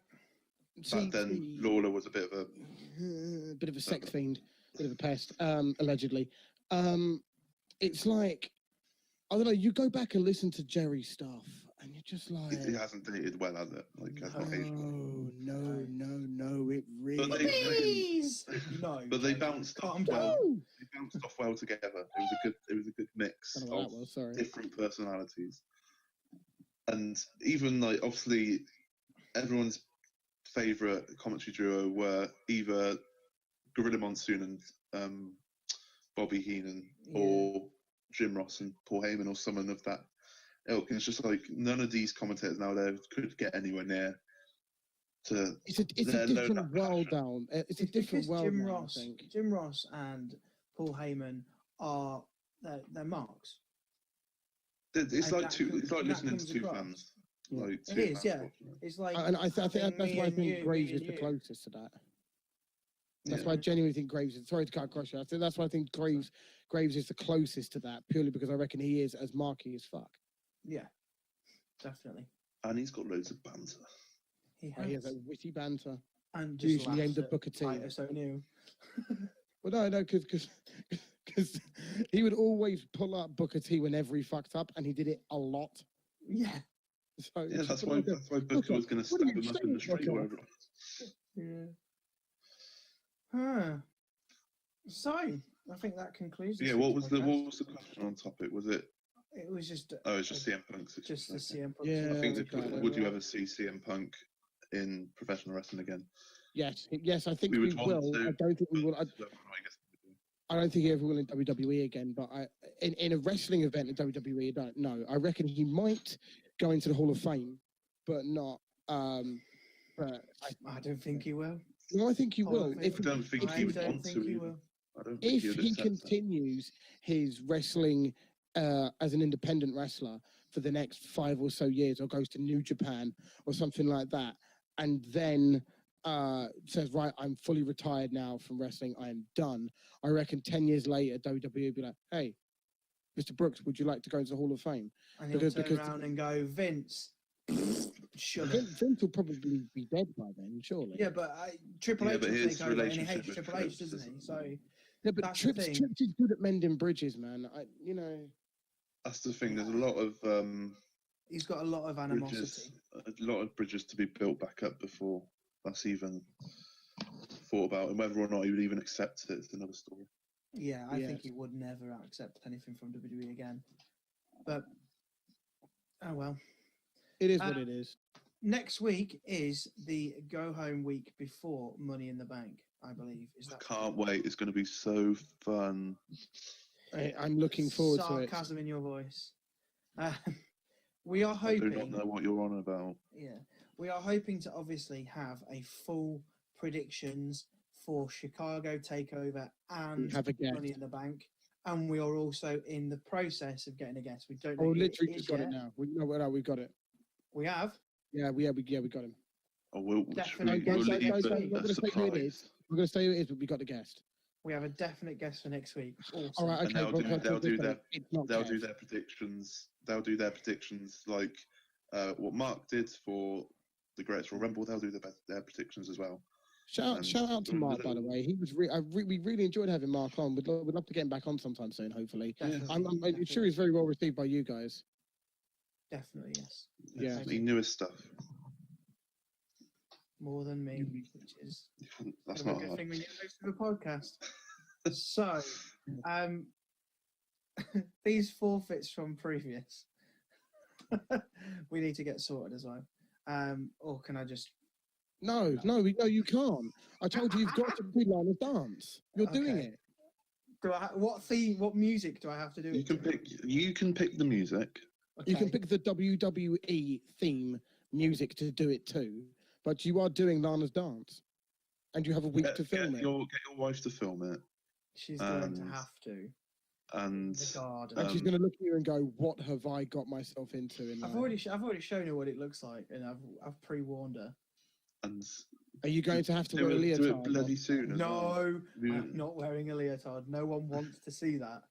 back then Lawler was a bit of a sex fiend, bit of a pest, allegedly. It's like, I don't know, you go back and listen to Jerry's stuff and you're just like... It hasn't dated well, has it? Like, has not aged well. No, it really... Please! No. But they bounced off well. They bounced off well together. It was a good mix of different personalities. And even, like, obviously, everyone's favourite commentary duo were either Gorilla Monsoon and Bobby Heenan or Jim Ross and Paul Heyman or someone of that ilk. And it's just like none of these commentators nowadays could get anywhere near to. It's a different world down. It's a different world. Jim Ross and Paul Heyman are they're marks. It's like listening to two fans. Yeah. Like it is, yeah. It's like, and I think that's why I think Graves is the closest to that. That's why I genuinely think Graves is. Sorry to cut across you. That's why I think Graves is the closest to that, purely because I reckon he is as marky as fuck. Yeah, definitely. And he's got loads of banter. He has that witty banter. And just usually aimed at Booker T. Titus O'Neil. Well, no, because he would always pull up Booker T whenever he fucked up, and he did it a lot. Yeah. So yeah, that's why Booker was going to stab him up in the street wherever it was. Yeah. Huh. So I think that concludes. Yeah. What was the question on topic? Was it? It was just. It's just CM Punk. Just the CM Punk. Yeah. I think would you ever see CM Punk in professional wrestling again? Yes. I think we will. I don't think we will. I don't think he ever will in WWE again. But in a wrestling event in WWE, I don't know. I reckon he might go into the Hall of Fame, but not. But I don't think he will. No, I think he will. I don't think he would want to. If he continues his wrestling as an independent wrestler for the next 5 or so years, or goes to New Japan or something like that, and then says, right, I'm fully retired now from wrestling, I am done. I reckon 10 years later, WWE will be like, hey, Mr. Brooks, would you like to go into the Hall of Fame? And he'll turn around and go, Vince. Vince will probably be dead by then, surely. Yeah, but Triple H will take over, and he hates Triple H, doesn't he? So yeah, but Trips is good at mending bridges, man. That's the thing. There's a lot of He's got a lot of animosity. A lot of bridges to be built back up before that's even thought about, and whether or not he would even accept it is another story. Yeah, I Yeah. think he would never accept anything from WWE again. But oh well. It is what it is. Next week is the go home week before Money in the Bank, I believe. Is that Can't wait. It's going to be so fun. I'm looking forward to it. sarcasm in your voice? We are I do hoping. not know what you're on about. Yeah, we are hoping to obviously have a full predictions for Chicago Takeover and Have a guess. Money in the Bank, and we are also in the process of getting a guest. We don't know. Oh, who literally it just is got it yet. now. We've got it. We have. Yeah, we got him. Oh, we'll Definitely. we'll Don't- leave don't- a- don't- I'm not a gonna say who it is. surprise. We're going to say who it is, but we got the guest. We have a definite guest for next week. Awesome. All right, And okay. they'll do their It's not they'll Kev. do their predictions. They'll do their predictions like what Mark did for the Greatest Royal Rumble. They'll do their predictions as well. Shout out to Mark, by the way. He was we really enjoyed having Mark on. We'd love to get him back on sometime soon, hopefully. Definitely, I'm definitely, sure he's very well received by you guys. definitely yes. Yeah. He knew his stuff. More than me, which is That's a not good hard. thing when you're host of a podcast. So, these forfeits from previous, we need to get sorted as well. Or can I just? No, you can't. I told you you've got to do Lana's dance. You're doing Okay. it. Do I? What theme? What music do I have to do? You it can to? pick. You can pick the music. You can Okay. pick the WWE theme music to do it too, but you are doing Lana's dance, and you have a week to film get it. your wife to film it, She's going to and- have to. and The garden. And she's going to look at you and go, "What have I got myself into?" In I've life?" already shown her what it looks like, and I've pre-warned her. and Are you going to have to do wear a it, do leotard? it bloody soon. As well. No, You- I'm not wearing a leotard. No one wants to see that.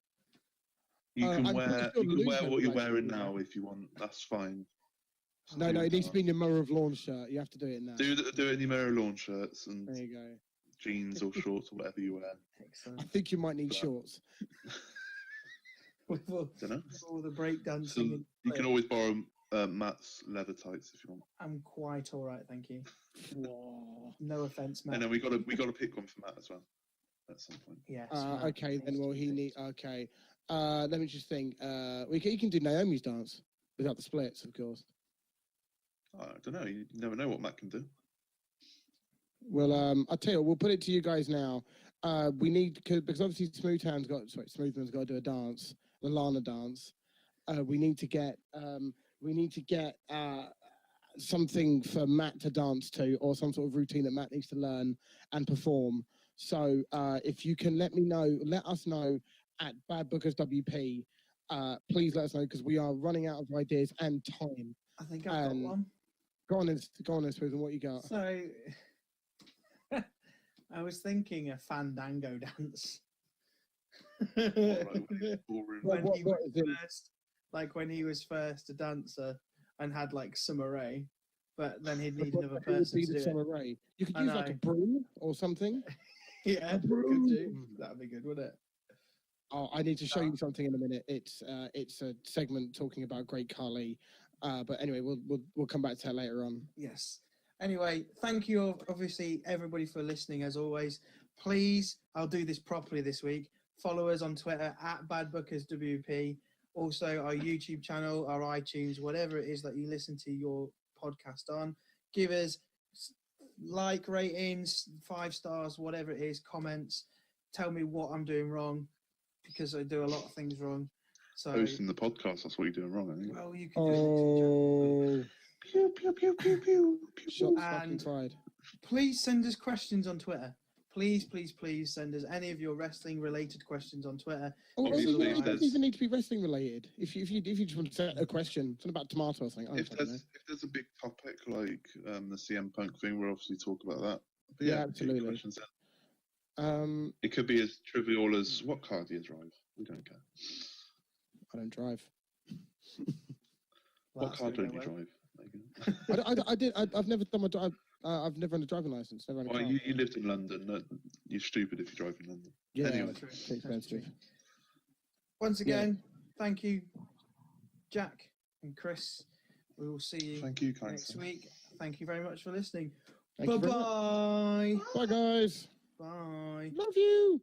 You can I'm wear pretty sure you can Lou wear said what you're actually, wearing yeah. now if you want. That's fine. No, it needs to be in your Mower of Lawn shirt. You have to do it now. Do it in your Mirror Lawn shirts and There you go. jeans or shorts or whatever you wear. I Excellent. think you might need Yeah. shorts. With all, Don't know. with all the breakdancing. So and you can always borrow Matt's leather tights if you want. I'm quite all right, thank you. Whoa. No offense, Matt. And then we got to pick one for Matt as well at some point. Yes. Matt Okay, then. needs Well, to he be need. fixed. Okay. Let me just think. You can do Naomi's dance without the splits, of course. I don't know. You never know what Matt can do. Well, I'll tell you, we'll put it to you guys now. We need because obviously Smoothman's got to do a dance, the Lana dance. We need to get something for Matt to dance to, or some sort of routine that Matt needs to learn and perform. So if you can let us know at Bad Bookers WP. Please let us know because we are running out of ideas and time. I think I've got one. Go on, Smoothman. What you got? So, I was thinking a fandango dance. Boring. when What- he what was is it? first, like when he was first a dancer and had like some array, but then he'd need another Who would person be to the do summer it. ray? You could I use like a know. broom or something. Yeah, A could broom. do. That'd be good, wouldn't it? Oh, I need to show you something in a minute. It's a segment talking about Great Khali. But anyway, we'll come back to that later on. Yes. Anyway, thank you, obviously, everybody for listening. As always, please, I'll do this properly this week. Follow us on Twitter at BadBookersWP. Also, our YouTube channel, our iTunes, whatever it is that you listen to your podcast on. Give us like ratings, 5 stars, whatever it is, comments. Tell me what I'm doing wrong because I do a lot of things wrong. So, Hosting the podcast, that's what you're doing wrong, I think. well, you can do it. Oh, Pew, pew, pew, pew, pew, pew. shots fucking And- fired. Please send us questions on Twitter. Please send us any of your wrestling related questions on Twitter. Oh, Obviously, it if doesn't there's- even need to be wrestling related. If you just want to set a question, something about tomato or something. I If don't fucking know. there's a big topic like the CM Punk thing, we'll obviously talk about that. But Yeah, get your absolutely. questions in. It could be as trivial as what car do you drive? We don't care. I don't drive. What That's car gonna don't you go well. drive? Megan? I've never done my drive. I've never had a driving license. Never had a Well, car. you lived in London. No, you're stupid if you drive in London. Yeah, Anyway. True, it's that's expensive. true. Once again, thank you, Jack and Chris. We will see you Thank you, kind next sir. week. Thank you very much for listening. Thank you very much. Bye-bye. Bye, guys. Bye. Love you.